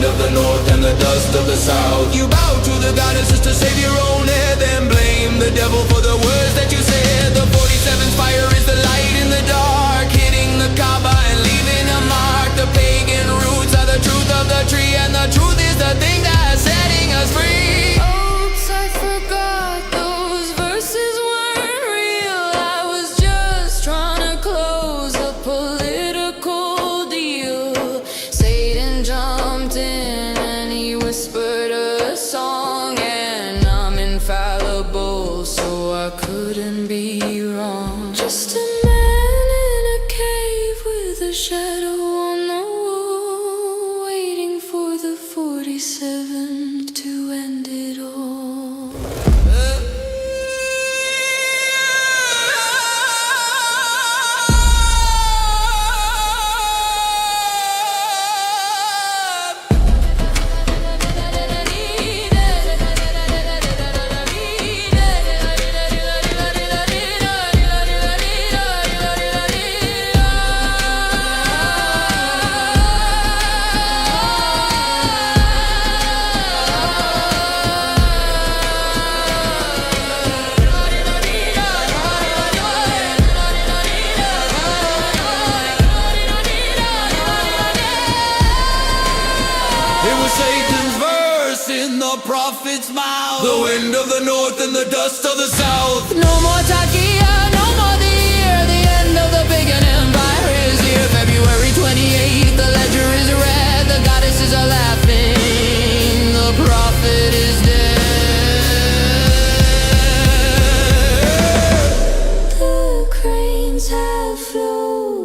Of the north and the dust of the south. You bow to the goddesses to save your own head, then blame the devil for the words that you said. The 47th fire is the light in the dark, hitting the Kaaba and leaving a mark. The pagan roots are the truth of the tree, and the truth is the thing that's setting us free. Oops, I forgot those verses weren't real. I was just trying to close a political deal. Satan jumped in and he whispered a song, and I'm infallible, so I couldn't be wrong. Just a man in a cave with a shadow on the wall, waiting for the 47th to end it all. Satan's verse in the prophet's mouth. The wind of the north and the dust of the south. No more Takia, no more the year. The end of the pagan empire is here. February 28th, the ledger is red. The goddesses are laughing. The prophet is dead. The cranes have flown.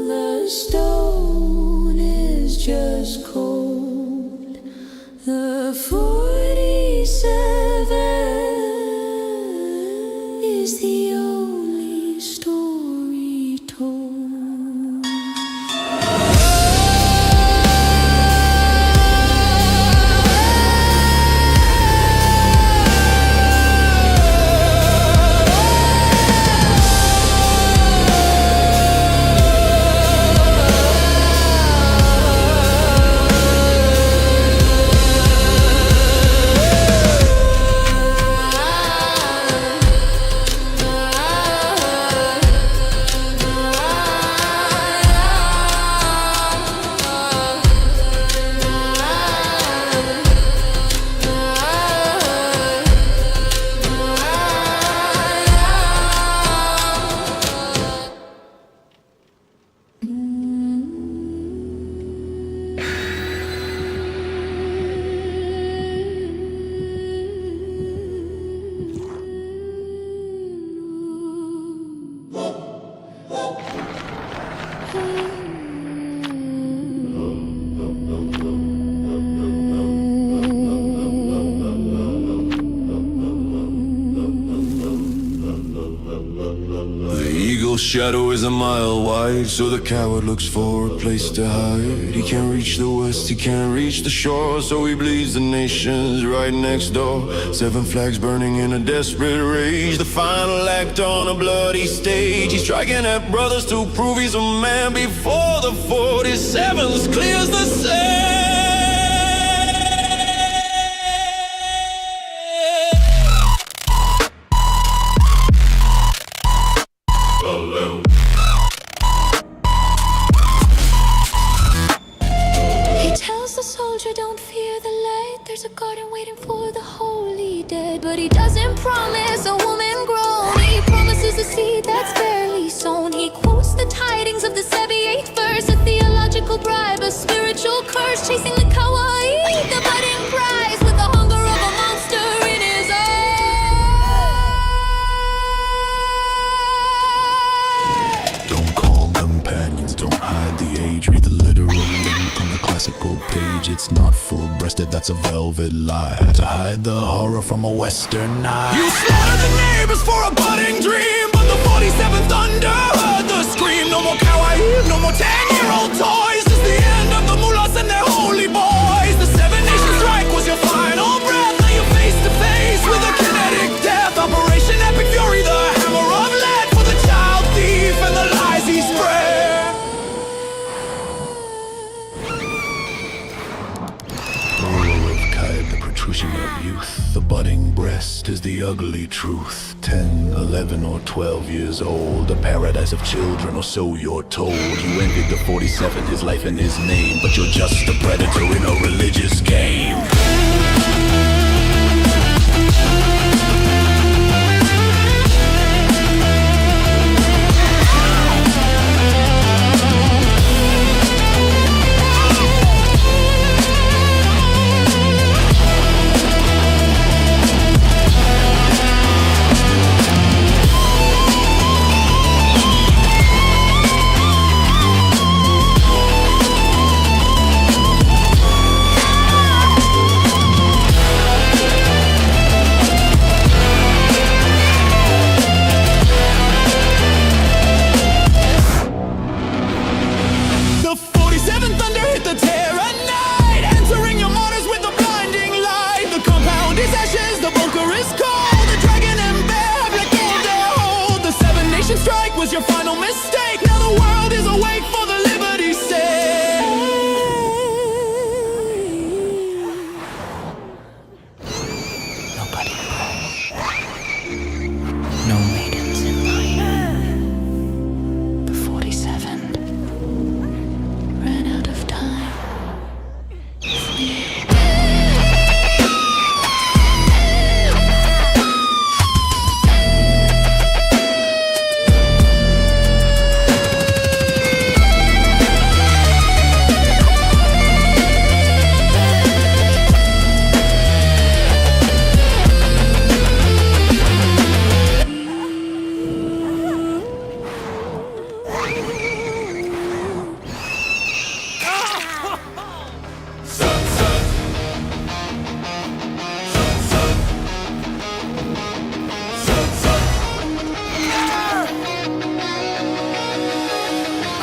The stone is just cold. The 47 is the only story told. shadow is a mile wide, so the coward looks for a place to hide. He can't reach the west, he can't reach the shore, so he bleeds the nations right next door. 7 flags burning in a desperate rage, the final act on a bloody stage. He's striking at brothers to prove he's a man before the 47th clears the sand. Don't fear the light, there's a garden waiting for the holy dead. But he doesn't promise a woman grown, he promises a seed that's barely sown. He quotes the tidings of the 78th verse, a theological bribe, a spiritual curse, chasing the kawaii, the budding prize, with the hunger of a monster in his eye. Don't call companions, don't hide the age. Read the literal link on the classical page. It's not full-breasted, that's a velvet lie, to hide the horror from a western eye. You slaughtered the neighbors for a budding dream, but the 47th thunder heard the scream. No more kawaii, no more 10-year-old toys. It's the end of the mullahs and their holy boys. The 7-nation strike was your final breath. Now you're face to face with a kinetic death. Operation Epic Fury, the hammer of lead for the child thief and the lies he spread. The protrusion of youth, the budding breast is the ugly truth. 10, 11 or 12 years old, a paradise of children, or so you're told. You envied the 47, his life and his name, but you're just a predator in a religious game. Your final mistake. Now the world is awake for the liberty's sake. Nobody grows. No maidens in line. The 47 ran out of time.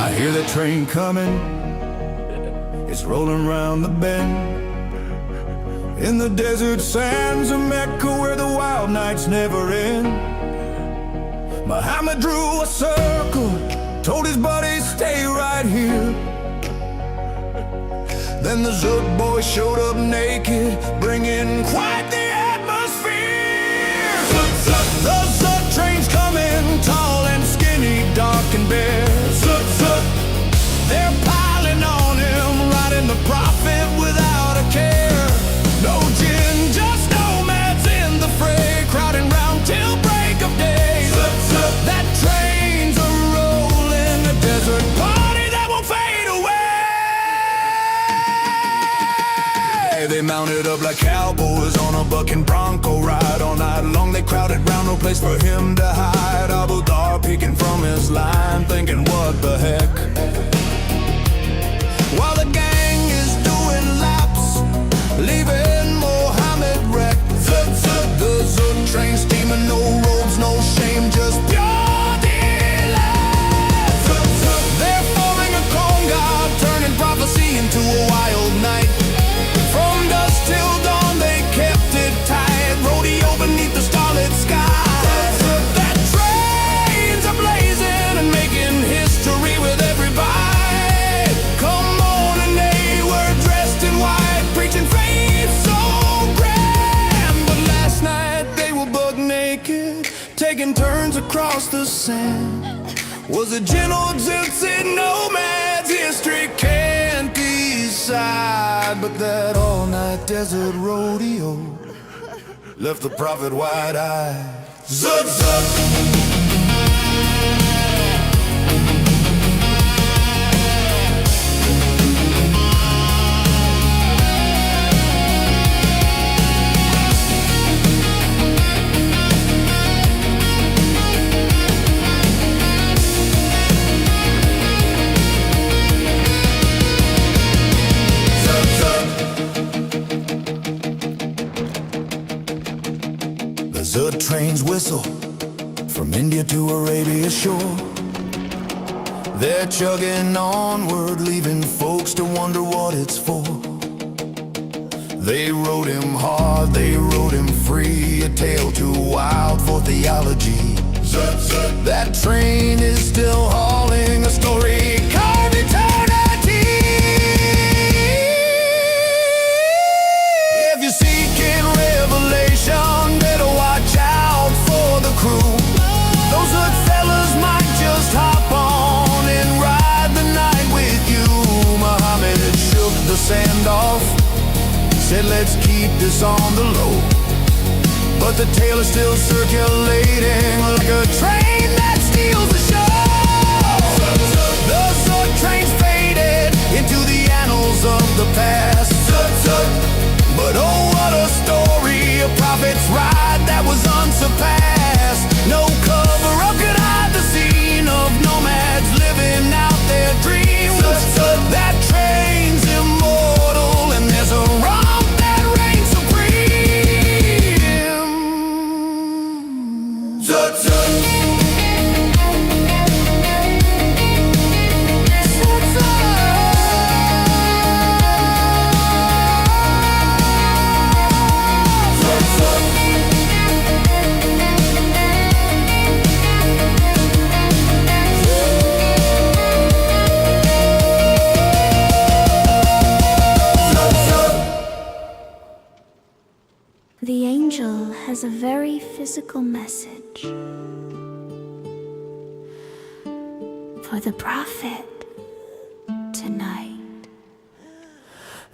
I hear that train coming, it's rolling round the bend. In the desert sands of Mecca where the wild nights never end. Muhammad drew a circle, told his buddies stay right here. Then the Zoot boy showed up naked, bringing quite the atmosphere. The Zoot train's coming, tall and skinny, dark and bare. They're piling on him, riding the prophet without a care. No gin, just nomads in the fray, crowding round till break of day. That train's a rolling, a desert party that won't fade away. They mounted up like cowboys on a bucking bronco ride. All night long they crowded round, no place for him to hide. Abu Dhar peeking from his line, thinking what the heck. While the gang is doing laps, leaving Mohammed wrecked. The Zoot train steaming, no robes, no shame, just pure delight. across the sand was a gentle gypsy nomad's history can't decide. But that all-night desert rodeo left the prophet wide-eyed. Zut, zut. The trains whistle from India to Arabia's shore. They're chugging onward, leaving folks to wonder what it's for. They rode him hard, they rode him free, a tale too wild for theology. That train is still hauling a story carved eternity. If you're seeking revelation, better watch out for the crew. Those hood fellas might just hop on and ride the night with you. Muhammad shook the sand off, said let's keep this on the low. But the tale is still circulating like a train that steals the show. The Zut train's faded into the annals of the past. But oh, what a story, a prophet's ride that was unsurpassed. No cover-up could hide the scene of nomads living out their dreams. That train's immortal, and there's a romp that reigns supreme. Zut, zut. The angel has a very physical message for the prophet tonight.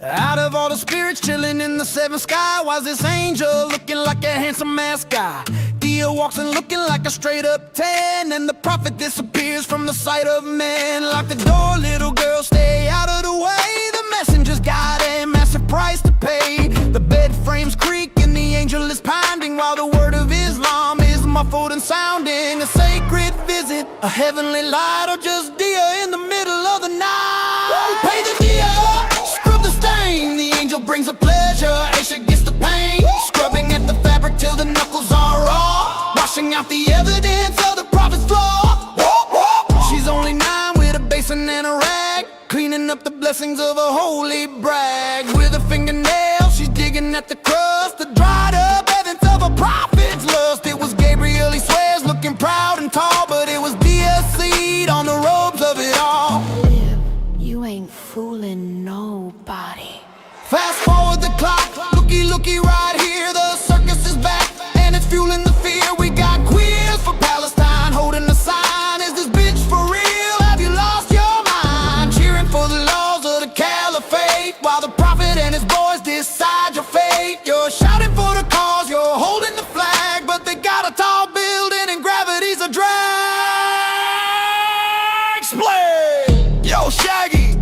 Out of all the spirits chilling in the seventh sky, why's this angel looking like a handsome masked guy? Dia walks in looking like a straight up 10, and the prophet disappears from the sight of men. Lock the door, little girl, stay out of the way. The messenger's got a massive price to pay. The bed frames creak and the angel is pounding, while the word of Islam is muffled and sounding. A sacred visit, a heavenly light, or just Dia in the middle of the night. Pay the Dia, scrub the stain. The angel brings a pleasure, Aisha gets the pain. Scrubbing at the fabric till the knuckles are raw, washing out the evidence of the prophet's flaw. She's only 9 with a basin and a rag, cleaning up the blessings of a holy brag. With a fingernail, she's digging at the crust, the dried up evidence of a prophet's lust. It was Gabriel, he swears, looking proud and tall, but it was Dia's seed on the robes of it all. You ain't fooling nobody. Fast forward the clock, looky, looky right here. The circus is back, and it's fueling the fear. We got queers for Palestine, holding the sign. Is this bitch for real? Have you lost your mind? Cheering for the laws of the caliphate, while the prophet and his boys decide your fate. You're shouting for the cause, you're holding the flag, but they got a tall building and gravity's a drag. Explain! Yo, Shaggy,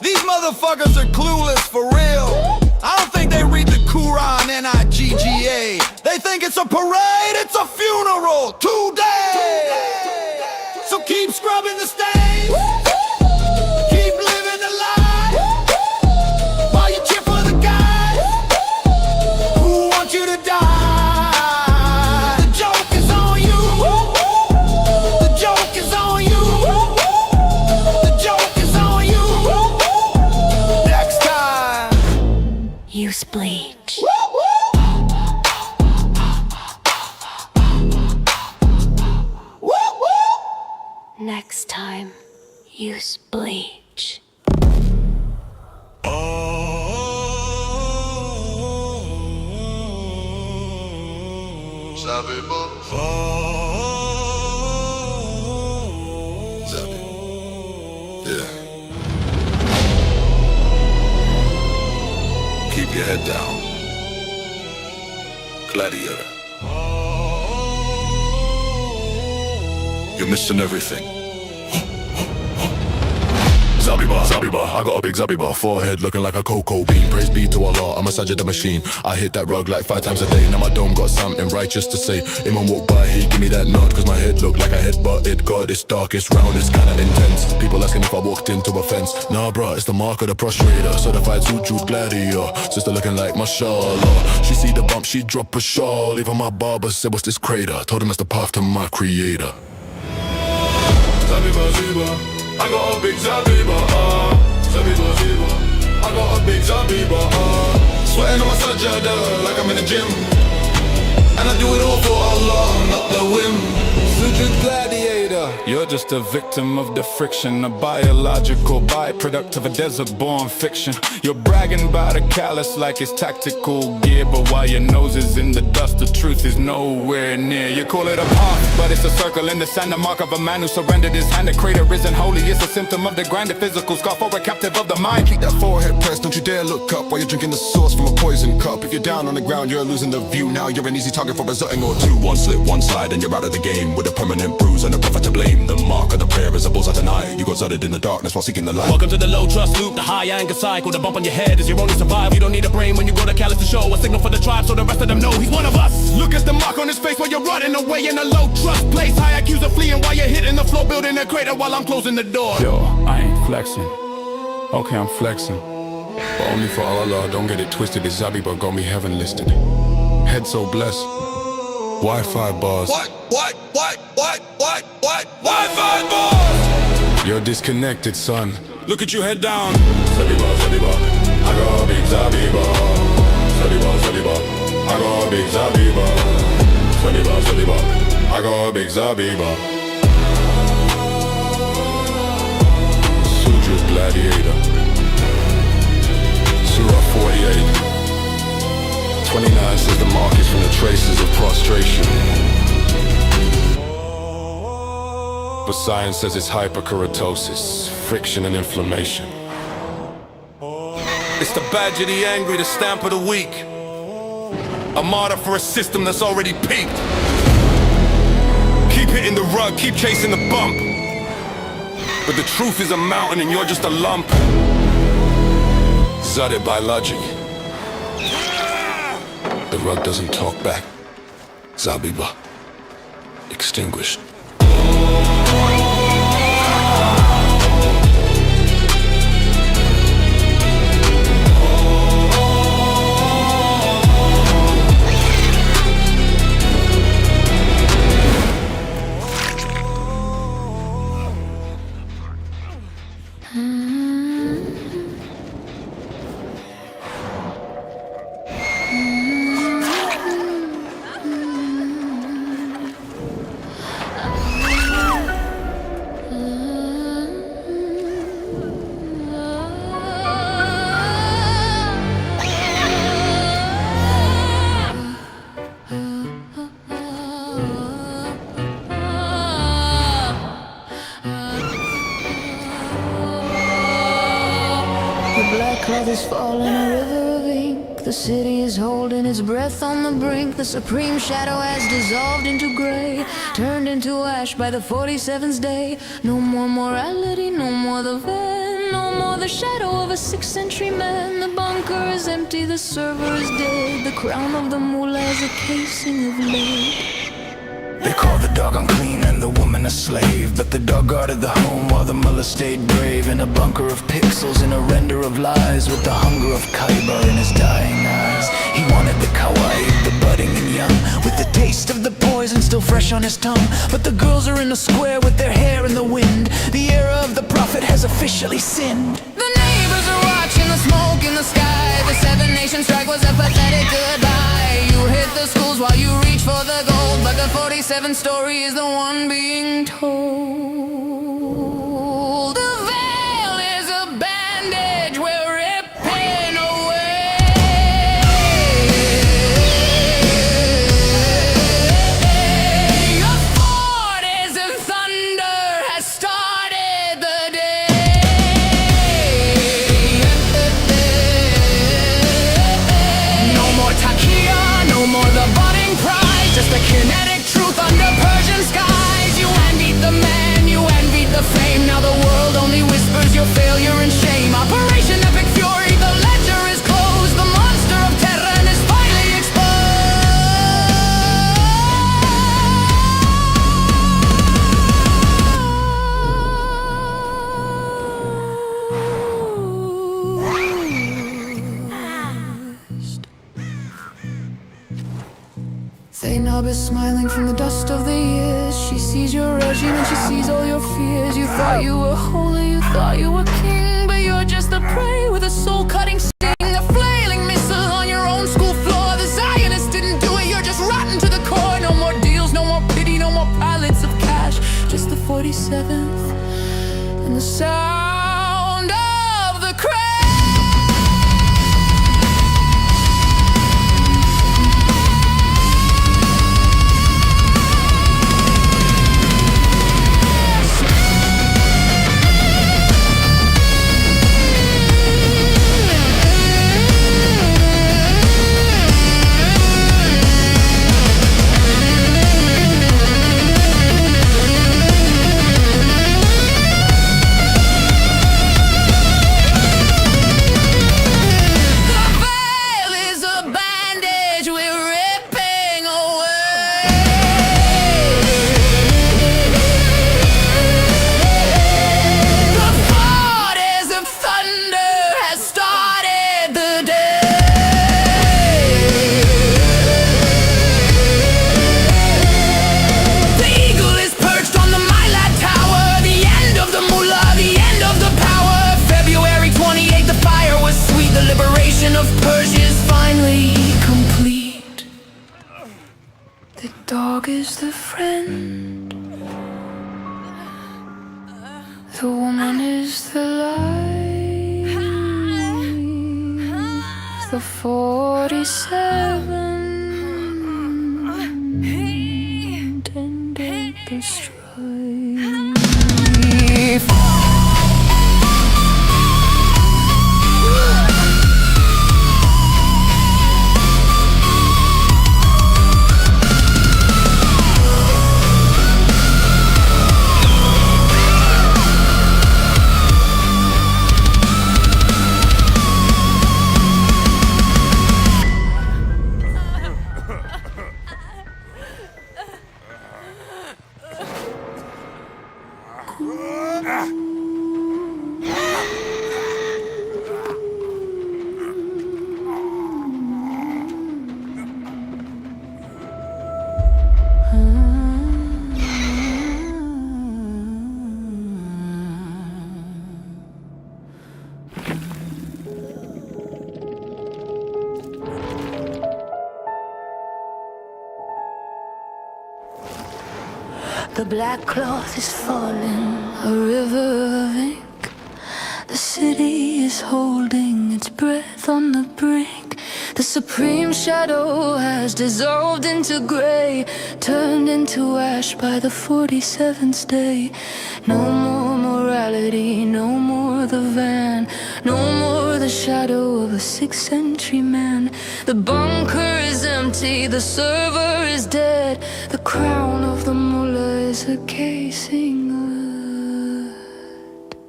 these motherfuckers are clueless for real. I don't think they read the Quran, N-I-G-G-A. They think it's a parade, it's a funeral today. So keep scrubbing the stains, keep living the life, while you cheer for the guys who want you to die. The joke is on you, the joke is on you, the joke is on you. Next time, Use bleach. Next time, use bleach. Savez-vous? Keep your head down. Gladiator. You're missing everything. Zabiba, I got a big Zabiba. Forehead looking like a cocoa bean. Praise be to Allah, I'm a Sajid the machine. I hit that rug like 5 times a day. Now my dome got something righteous to say. Imam walk by, he give me that nod, cause my head look like a headbutt. It God, it's dark, it's round, it's kinda intense. People asking if I walked into a fence. Nah bruh, it's the mark of the prostrator. Certified suit gladiator. Sister looking like mashallah. She see the bump, she drop a shawl. Even my barber said, what's this crater? Told him that's the path to my creator. Zabiba, Ziba, I got a big Zabiba, Zabiba, Ziba, I got a big Zabiba, sweating on my sajada like I'm in the gym. And I do it all for Allah, not the whim. Sujud gladiator. You're just a victim of the friction, a biological byproduct of a desert-born fiction. You're bragging about a callus like it's tactical gear, but while your nose is in the dust, the truth is nowhere near. You call it a path, but it's a circle in the sand, the mark of a man who surrendered his hand. The crater isn't holy, it's a symptom of the grind, a physical scar for a captive of the mind. Keep that forehead pressed, don't you dare look up while you're drinking the sauce from a poison cup. If you're down on the ground, you're losing the view. Now you're an easy target for a zutting or two. One slip, one slide, and you're out of the game with a permanent bruise and a prophet to blame. The mark of the prayer is a bullseye tonight. You got zutted in the darkness while seeking the light. Welcome to the low trust loop, the high anger cycle. The bump on your head is your only survival. You don't need a brain when you go to callous to show a signal for the tribe so the rest of them know he's one of us. Look at the mark on his face while you're running away in a low trust place. High IQs are fleeing while you're hitting the floor, building a crater while I'm closing the door. Yo, I ain't flexing. Okay, I'm flexing, but only for Allah. Don't get it twisted. This Zabiba got me heaven listed. Head so blessed. Wi-Fi bars. What? Wi-Fi bars? You're disconnected, son. Look at you, head down. Zabiba, Zabiba, I got a big Zabiba. Zabiba, Zabiba, I got a big Zabiba. Zabiba, Zabiba, I got a big Zabiba. Sujud gladiator. Surah 48. 29 says the mark is from the traces of prostration, but science says it's hyperkeratosis, friction and inflammation. It's the badge of the angry, the stamp of the weak. A martyr for a system that's already peaked. Keep hitting the rug, keep chasing the bump. But the truth is a mountain and you're just a lump. Zutted by logic. The rug doesn't talk back. Zabiba. Extinguished. The black cloth is falling, a river of ink. The city is holding its breath on the brink. The supreme shadow has dissolved into gray, turned into ash by the 47's day. No more morality, no more the van, no more the shadow of a 6th century man. The bunker is empty, the server is dead. The crown of the mullah is a casing of lead. They call the dog unclean and the woman a slave, but the dog guarded the home while the mullah stayed brave. In a bunker of pixels, in a render of lies, with the hunger of Khyber in his dying eyes. He wanted the kawaii, the budding and young, with the taste of the poison still fresh on his tongue. But the girls are in a square with their hair in the wind. The era of the prophet has officially sinned. The neighbors are watching the smoke in the sky. The 7 Nation strike was a pathetic goodbye. You hit the schools while you reach for the gold, but the 47 story is the one being told. The veil is a bandage we're ripping away. Your 40s of thunder has started the day. I'll be smiling from the dust of the years. She sees your regime and she sees all your fears. You thought you were holy, you thought you were king, but you're just a prey with a soul-cutting sting. A flailing missile on your own school floor. The Zionists didn't do it, you're just rotten to the core. No more deals, no more pity, no more pallets of cash. Just the 47th and the sound of the crash. Of Persia is finally complete. The dog is the friend, the woman is the life, the 47 intended the strife. The black cloth is falling, a river of ink. The city is holding its breath on the brink. The supreme shadow has dissolved into gray, turned into ash by the 47th day. No more morality, no more the van, no more the shadow of a 6th century man. The bunker is empty, the server is dead. The crown of the mullah is a casing of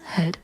head.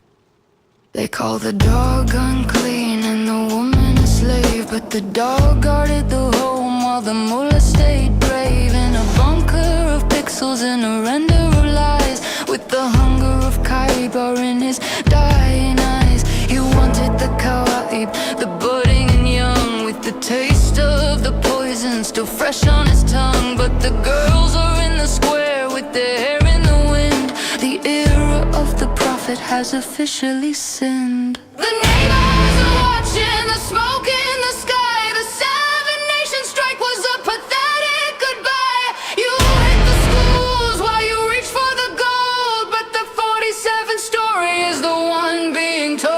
They call the dog unclean and the woman a slave, but the dog guarded the home while the mullah stayed brave. In a bunker of pixels and a render of lies, with the hunger of Khyber in his dying eyes. He wanted the kawaib, the budding and young, with the taste of the poison still fresh on his tongue. But the girls are in the square with their hair in the wind. The era of the prophet has officially sinned. The neighbors are watching, the smoke in the sky. The 7 Nation strike was a pathetic goodbye. You hit the schools while you reach for the gold, but the 47th story is the one being told.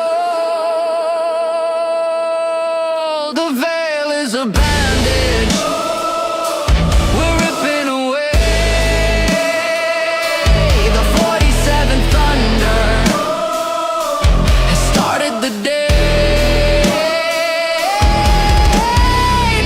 The veil is a bandage we're ripping away. The 47th thunder has started the day.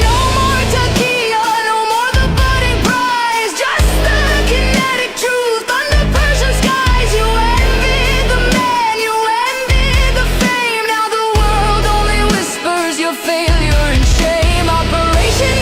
No more takia, no more the budding prize, just the kinetic truth under Persian skies. You envy the man, you envy the fame. Now the world only whispers your failure and shame. Operation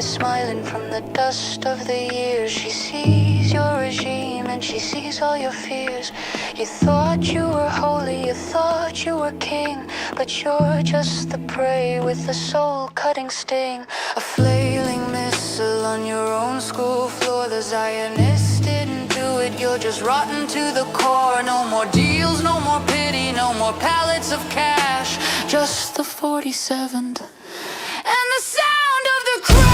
smiling from the dust of the years. She sees your regime and she sees all your fears. You thought you were holy, you thought you were king, but you're just the prey with the soul-cutting sting. A flailing missile on your own school floor. The Zionists didn't do it, you're just rotten to the core. No more deals, no more pity, no more pallets of cash. Just the 47th and the sound of the crash.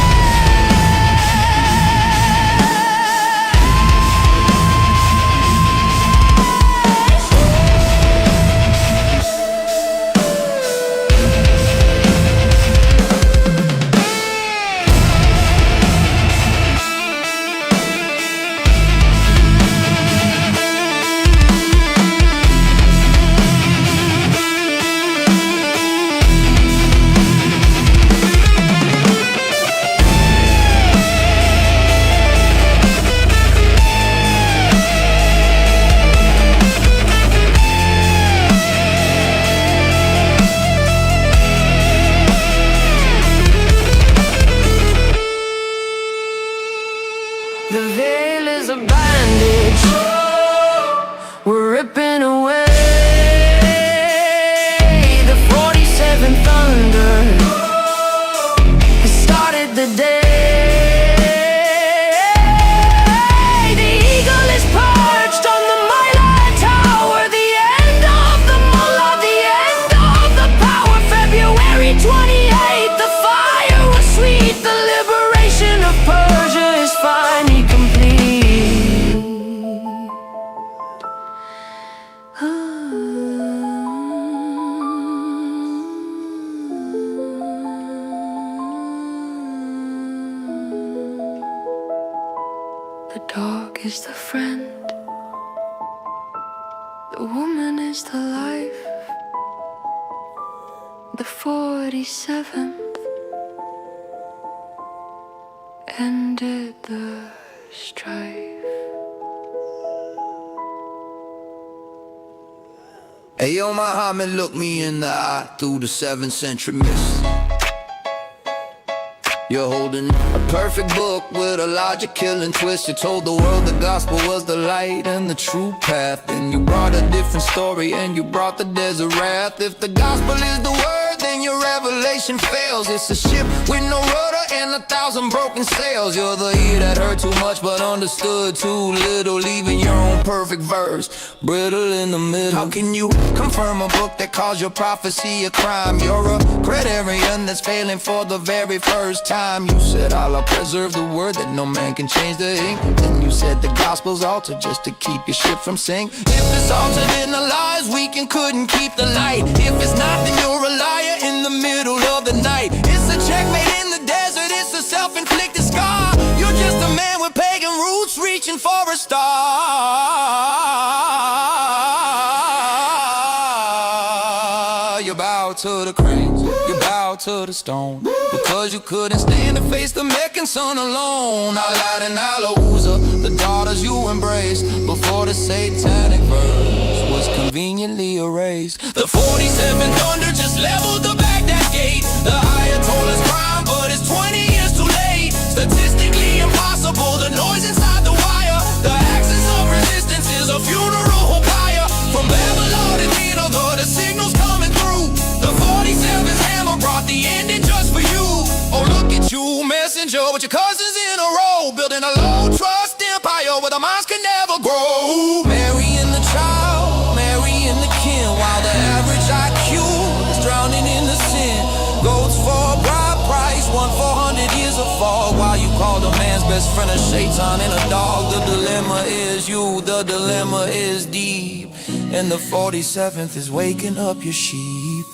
The veil is a bandage we're ripping away. The 47 thunder has started the day. The eagle is perched on the Mylan Tower. The end of the mullah, the end of the power. February 28th, the fire was sweet. The liberation of Persia is finally complete. The dog is the friend, the woman is the life. The 47th ended the strife. Hey yo, Muhammad, look me in the eye through the 7th century mist. You're holding a perfect book with a logic-killing twist. You told the world the gospel was the light and the true path. Then you brought a different story and you brought the desert wrath. If the gospel is the word, then your revelation fails. It's a ship with no rudder and 1,000 broken sails. You're the ear that heard too much but understood too little, leaving your own perfect verse brittle in the middle. How can you confirm a book that calls your prophecy a crime? You're a criterion that's failing for the very first time. You said Allah preserve the word, that no man can change the ink. Then you said the gospel's altered just to keep your ship from sink. If it's altered in the lies, weak and couldn't keep the light. If it's not, then you're a liar in the middle of the night. It's a checkmate in the desert, it's a self-inflicted scar. You're just a man with pagan roots reaching for a star. You bow to the cranes, you bow to the stone, because you couldn't stand to face the Meccan sun alone. Alad and Alouza, the daughters you embraced before the satanic verse was conveniently erased. The 47 thunder just leveled the Baghdad gate. The Ayatollah's crime, but it's 20 years too late. Statistically impossible, the noise inside the wire. The axis of resistance is a funeral pyre. From Babylon to Dino, the signal's coming through. The 47th hammer brought the ending just for you. Oh, look at you, messenger, with your cousins in a row, building a low trust empire where the minds can never grow. Marrying the child, marrying the kin, while the average IQ is drowning in the sin. Goats for a bride price, 1/400 years of fall, while you called a man's best friend a shaitan and a dog. The dilemma is you, the dilemma is deep, and the 47th is waking up your sheep.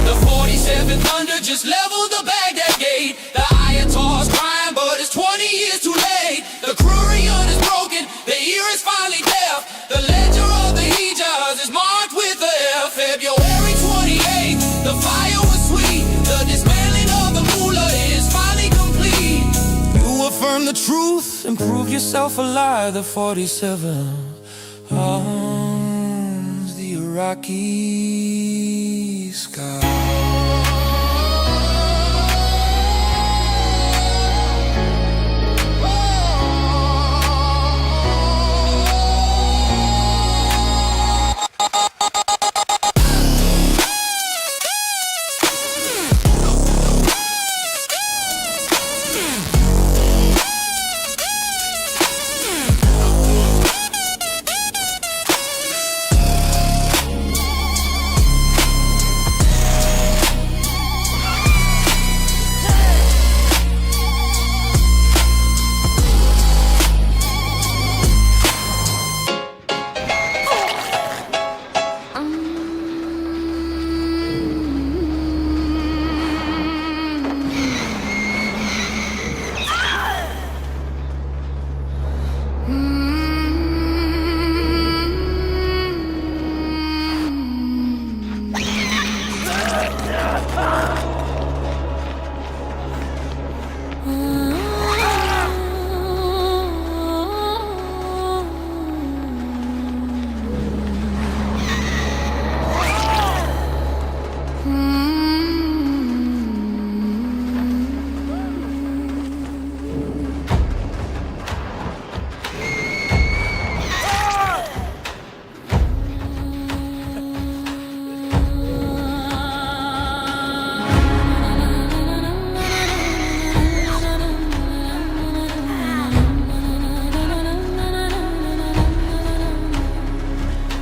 The 47th thunder just leveled the Baghdad gate. The Ayatollah's crying, but it's 20 years too late. The Crurion is broken, the ear is finally deaf. The ledger of the Hijaz is marked with a F. February 28th, the fire was sweet. The dismantling of the mullah is finally complete. You affirm the truth and prove yourself a lie. The 47 owns the Iraqi sky.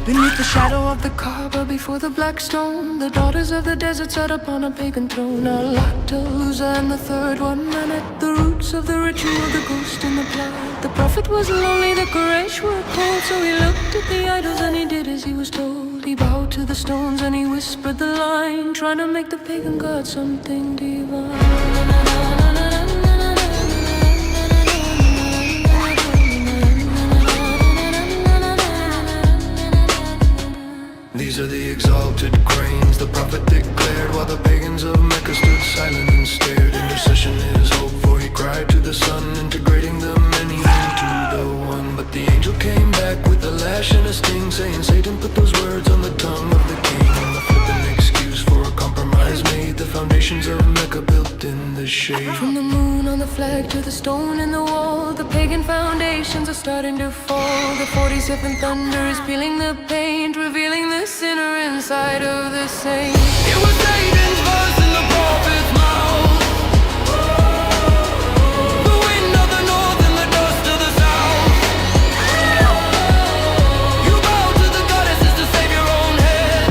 Beneath the shadow of the Kaaba, before the black stone, the daughters of the desert sat upon a pagan throne. Al-Lat, Al-Uzza, and the third one, and at the roots of the ritual, the ghost and the blood. The prophet was lonely, the Quraysh were cold, so he looked at the idols and he did as he was told. He bowed to the stones and he whispered the line, trying to make the pagan god something divine. These are the exalted cranes, the prophet declared, while the pagans of Mecca stood silent and stared. Intercession is hope, for he cried to the sun, integrating the many into the one. But the angel came back with a lash and a sting, saying Satan put those words on the tongue of the king. A flippant excuse for a compromise made the foundations of Mecca built in the shade. From the moon on the flag to the stone in the wall, the pagan foundations are starting to fall. The 47th thunder is peeling the paint, revealing the sinner inside of the saint. It was Satan's voice in the prophet's mouth. The wind of the north and the dust of the south. You bow to the goddesses to save your own head,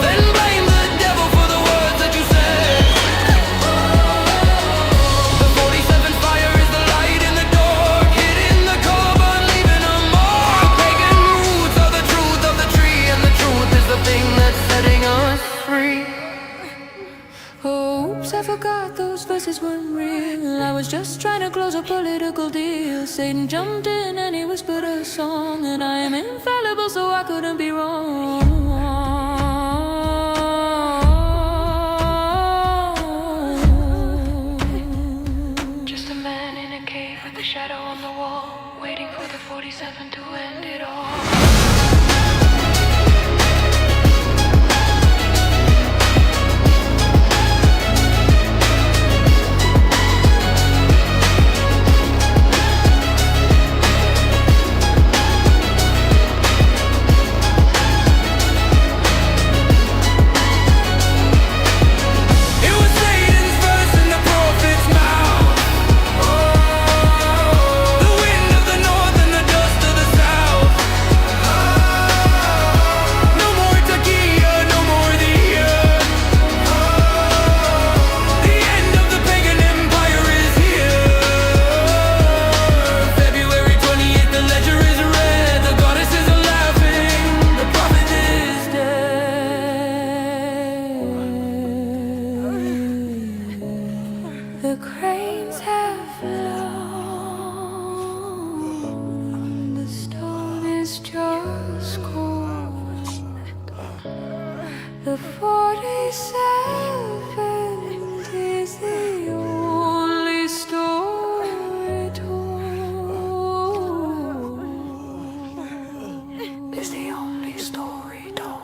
then blame the devil for the words that you said. The 47th fire is the light in the dark, hitting the carbon, leaving a mark. The pagan roots are the truth of the tree, and the truth is the thing that's setting us free. Oops, I forgot those verses weren't real. I was just trying to close a political deal. Satan jumped in and he whispered a song, and I am infallible, so I couldn't be wrong. Just a man in a cave with a shadow on the wall, waiting for the 47 to end it all. It was Satan's verse in the prophet's mouth. The wind of the north and the dust of the south. No more Takia, no more the year. The end of the pagan empire is here. February 28th, the ledger is red. The goddesses are laughing, the prophet is The cranes have flown, the stone is just cold. The 47th is the only story told. Is the only story told.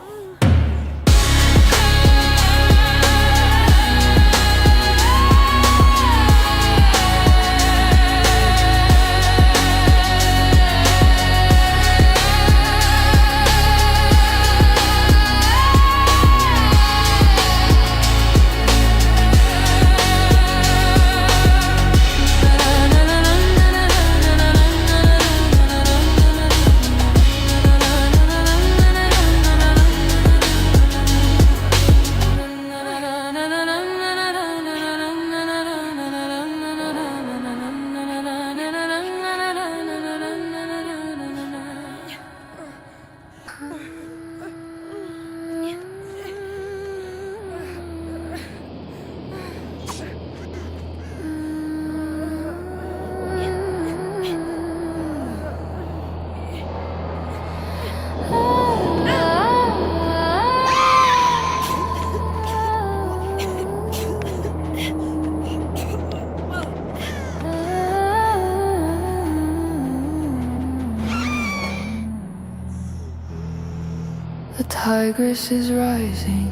Tigris is rising,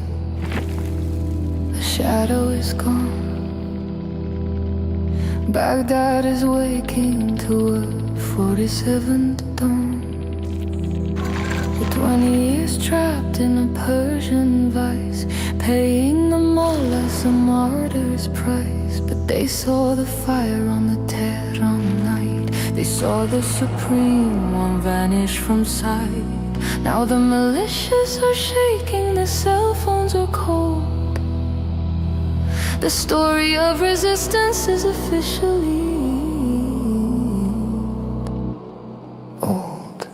the shadow is gone. Baghdad is waking to a 47th dawn. The 20 years trapped in a Persian vice, paying the mullahs a martyr's price. But they saw the fire on the Tehran night. They saw the Supreme One vanish from sight. Now the militias are shaking, the cell phones are cold. The story of resistance is officially old.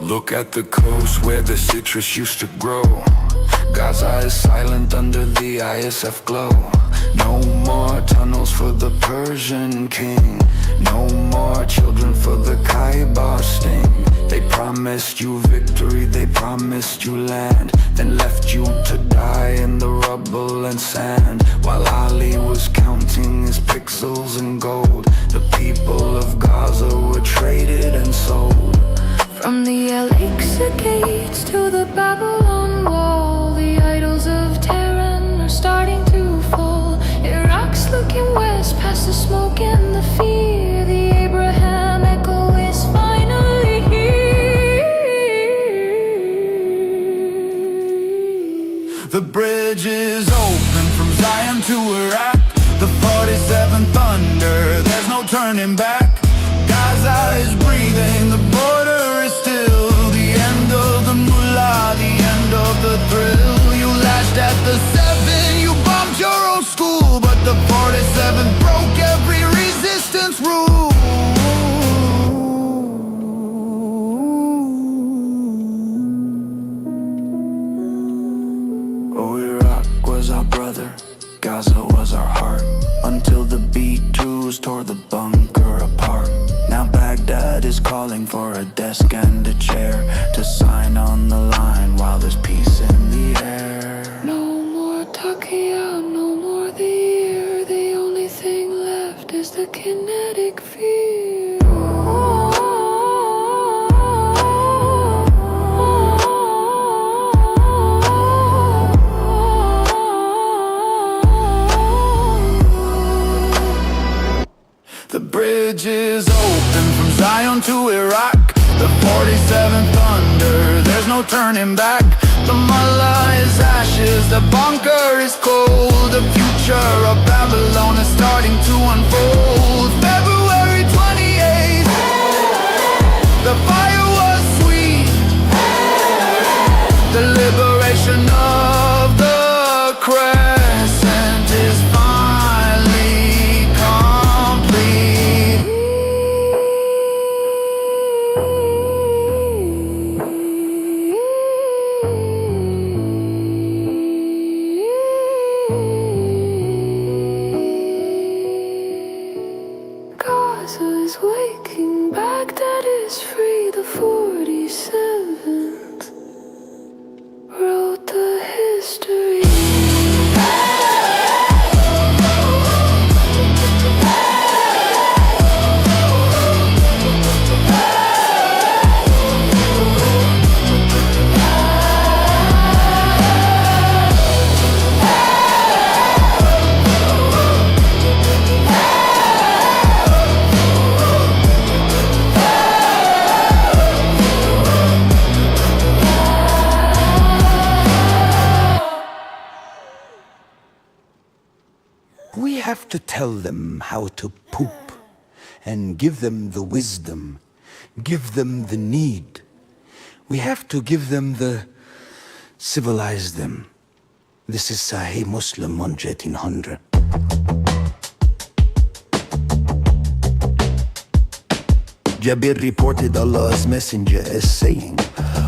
Look at the coast where the citrus used to grow. Gaza is silent under the ISF glow. No more tunnels for the Persian king. No more children for the Kaiba sting. They promised you victory, they promised you land, then left you to die in the rubble and sand. While Ali was counting his pixels and gold, the people of Gaza were traded and sold. From the Al-Aqsa gates to the Babylon wall, the idols of Tehran are starting to fall. Iraq's looking west past the smoke and the fear. The Abraham echo is finally here. The bridge is open from Zion to Iraq. The 47th thunder, there's no turning back. Gaza is breathing, the border is still. The end of the mullah, the end of the thrill. You lashed at the 7, you bombed your own school, but the 47th broke every resistance rule. Oh, Iraq was our brother, Gaza was our heart, until the B-2s tore the bunker apart. Now Baghdad is calling for a desk and a chair to sign on the line while there's peace in the air. No more talking out, no more the ear. The only thing left is the kinetic fear. The bridge is open from Zion to Iraq. The 47th thunder, there's no turning back. The mullah is ashes, the bunker is cold. The future of Babylon is starting to unfold. February 28th, the fire was sweet. The liberation of the crescent is finally complete. Gaza is waking, Baghdad is free. The 47th wrote the history. We have to tell them how to poop and give them the wisdom, give them the need. We have to give them the civilize them. This is Sahih Muslim 1800. Jabir reported Allah's messenger as saying,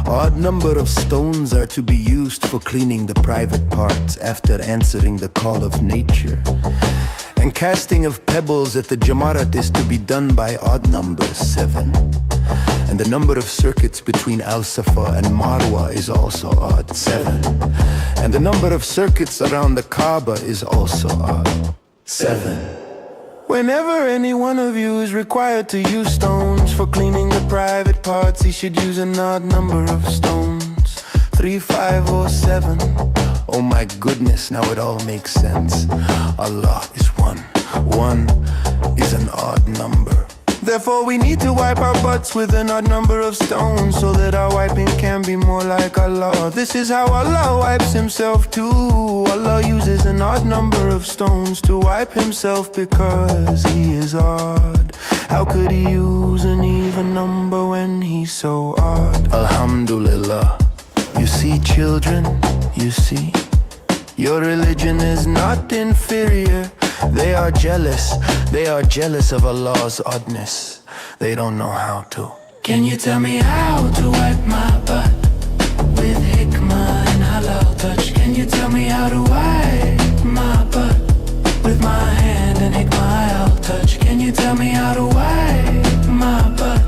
odd number of stones are to be used for cleaning the private parts after answering the call of nature. And casting of pebbles at the Jamarat is to be done by odd number 7. And the number of circuits between Al-Safa and Marwa is also odd, 7. And the number of circuits around the Kaaba is also odd, 7. Whenever any one of you is required to use stones for cleaning the private parts, he should use an odd number of stones, 3, 5, or 7. Oh my goodness, now it all makes sense. Allah is one. 1 is an odd number. Therefore we need to wipe our butts with an odd number of stones, so that our wiping can be more like Allah. This is how Allah wipes himself too. Allah uses an odd number of stones to wipe himself because he is odd. How could he use an even number when he's so odd? Alhamdulillah. You see, children, you see, your religion is not inferior. They are jealous of Allah's oddness. They don't know how to. Can you tell me how to wipe my butt with hikmah and halal touch? Can you tell me how to wipe my butt with my hand and hikmah I'll touch? Can you tell me how to wipe my butt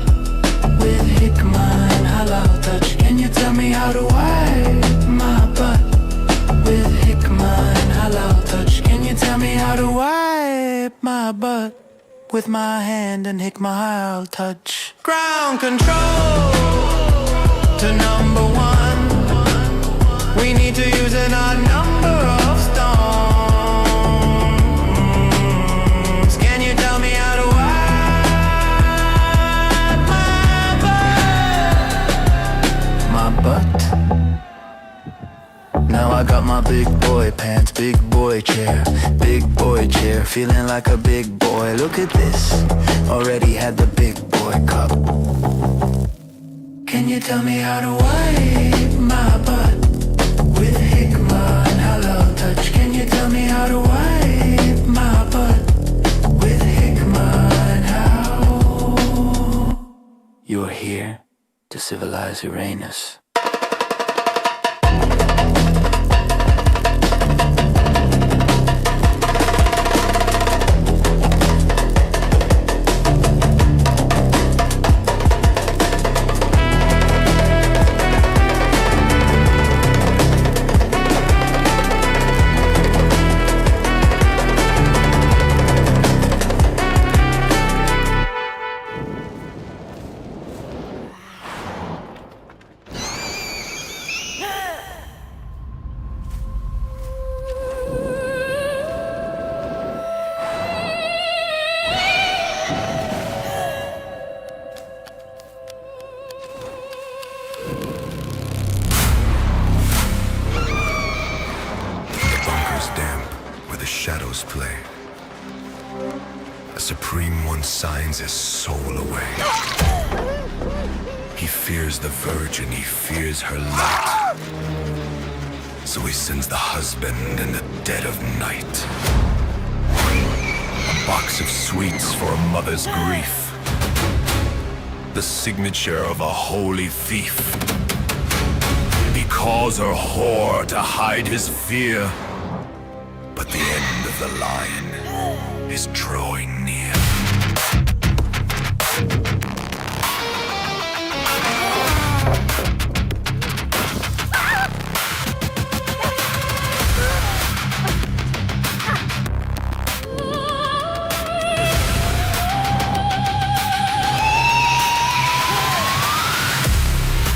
with hikmah and halal touch? Can you tell me how to wipe my butt with hikmah and halal touch? Can you tell me how to wipe my butt with my hand and hikmah I'll touch? Ground control to number 1. We need to use an odd number of stones. Can you tell me how to wipe my butt? Now I got my big boy pants, big boy chair, feeling like a big boy. Look at this, already had the big boy cup. Can you tell me how to wipe my butt with hikmah and halal touch? Can you tell me how to wipe my butt with hikmah and how? You're here to civilize Uranus. Shadows play. A supreme one signs his soul away. He fears the virgin, he fears her light. So he sends the husband in the dead of night. A box of sweets for a mother's grief. The signature of a holy thief. He calls her whore to hide his fear. But the end of the line is drawing near.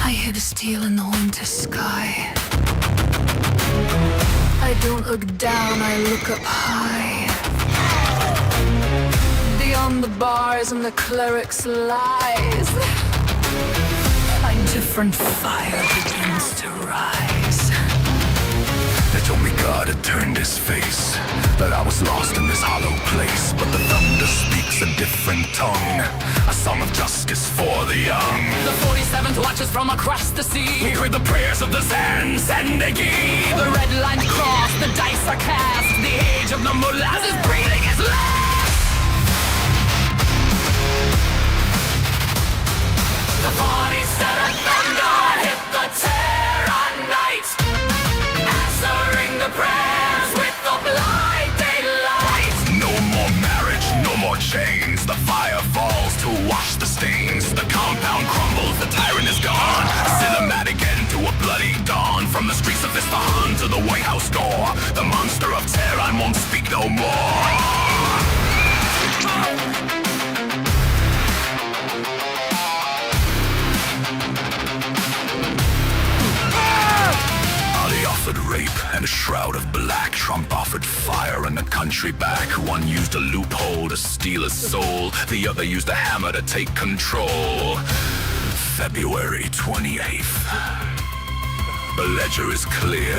I hear the steel in the winter sky. I don't look down, I look up high. Beyond the bars and the cleric's lies, a different fire begins to rise. They told me God had turned his face, that I was lost in this hollow place. But the thunder speaks a different tongue, a song of justice for the young. The 47th watches from across the sea. We heard the prayers of the Zandegi. The red line crossed, the dice are cast. The age of the mullahs is breathing his last. The 47th thunder hit the terror night, answering the prayers with the blinding light. No more marriage, no more chains. The fire falls to wash the stains. The compound crumbles. pacifist, the hunt to the White House door. The monster of terror, I won't speak no more. Ali offered rape and a shroud of black. Trump offered fire and the country back. One used a loophole to steal a soul. The other used a hammer to take control. February 28th. The ledger is clear.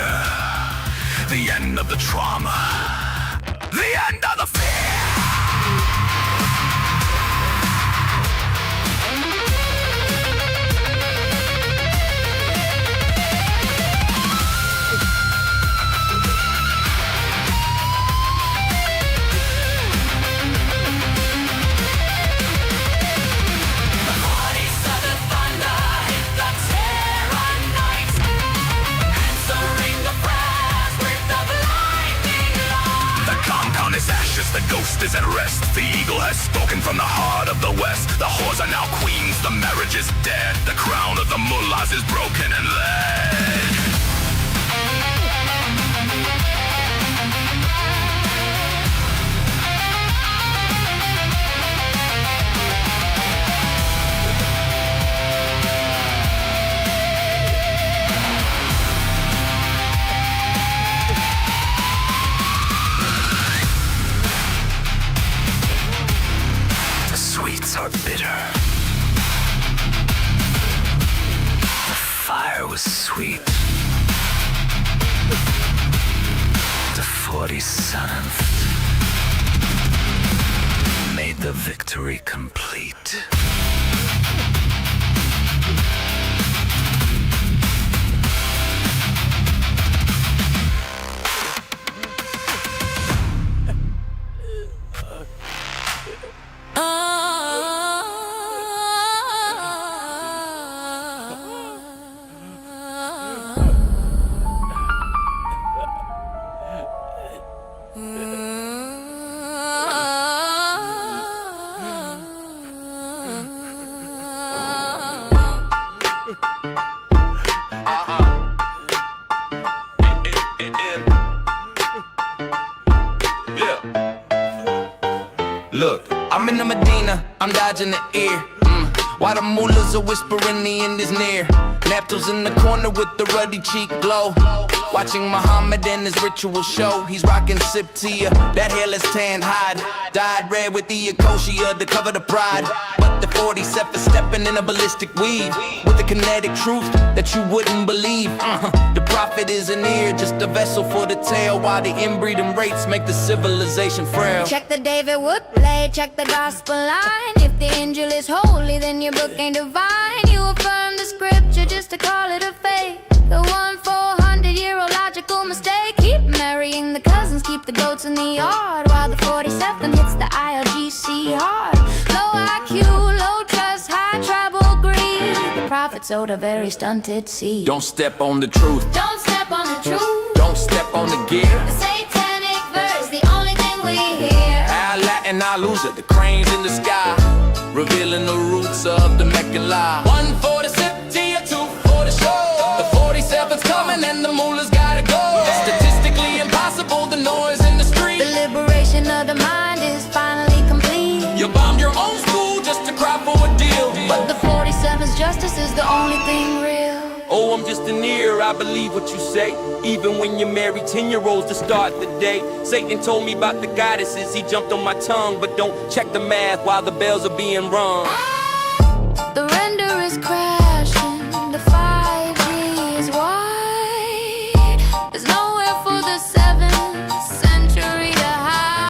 The end of the trauma. The end of the fear. The ghost is at rest. The eagle has spoken from the heart of the west. The whores are now queens, the marriage is dead. The crown of the mullahs is broken and led. Are bitter. The fire was sweet. The 47th made the victory complete. Look, I'm in the Medina, I'm dodging the ear. While the mullahs are whispering, the end is near. Neptune's in the corner with the ruddy cheek glow. Watching Muhammad and his ritual show. He's rocking Siptia, that hairless tan hide. Dyed red with the Ecosia to cover the pride. But the 47 stepping in a ballistic weed with the kinetic truth that you wouldn't believe. The prophet isn't here, just a vessel for the tale. While the inbreeding rates make the civilization frail. Check the David Wood play, check the gospel line. If the angel is holy, then your book ain't divine. You affirm the scripture just to call it a fake. The 400-year-old logical mistake. Keep marrying the cousins, keep the goats in the yard, while the 47 hits the ILGC hard. Low IQ, low trust, high tribal greed. The prophet sowed a very stunted seed. Don't step on the truth. Don't step on the truth. Don't step on the gear. The satanic verse, the only thing we hear. Our Latin, our loser, the cranes in the sky, revealing the roots of the Meccan lie. 1 for the city, 2 for the show. The 47's coming and the mullahs gotta go. Statistically impossible, the noise in the street. The liberation of the mind is finally complete. You bombed your own school just to cry for a deal. But the 47's justice is the only thing real. Oh, I'm just an ear, I believe what you say. Even when you marry 10-year-olds to start the day. Satan told me about the goddesses, he jumped on my tongue. But don't check the math while the bells are being rung.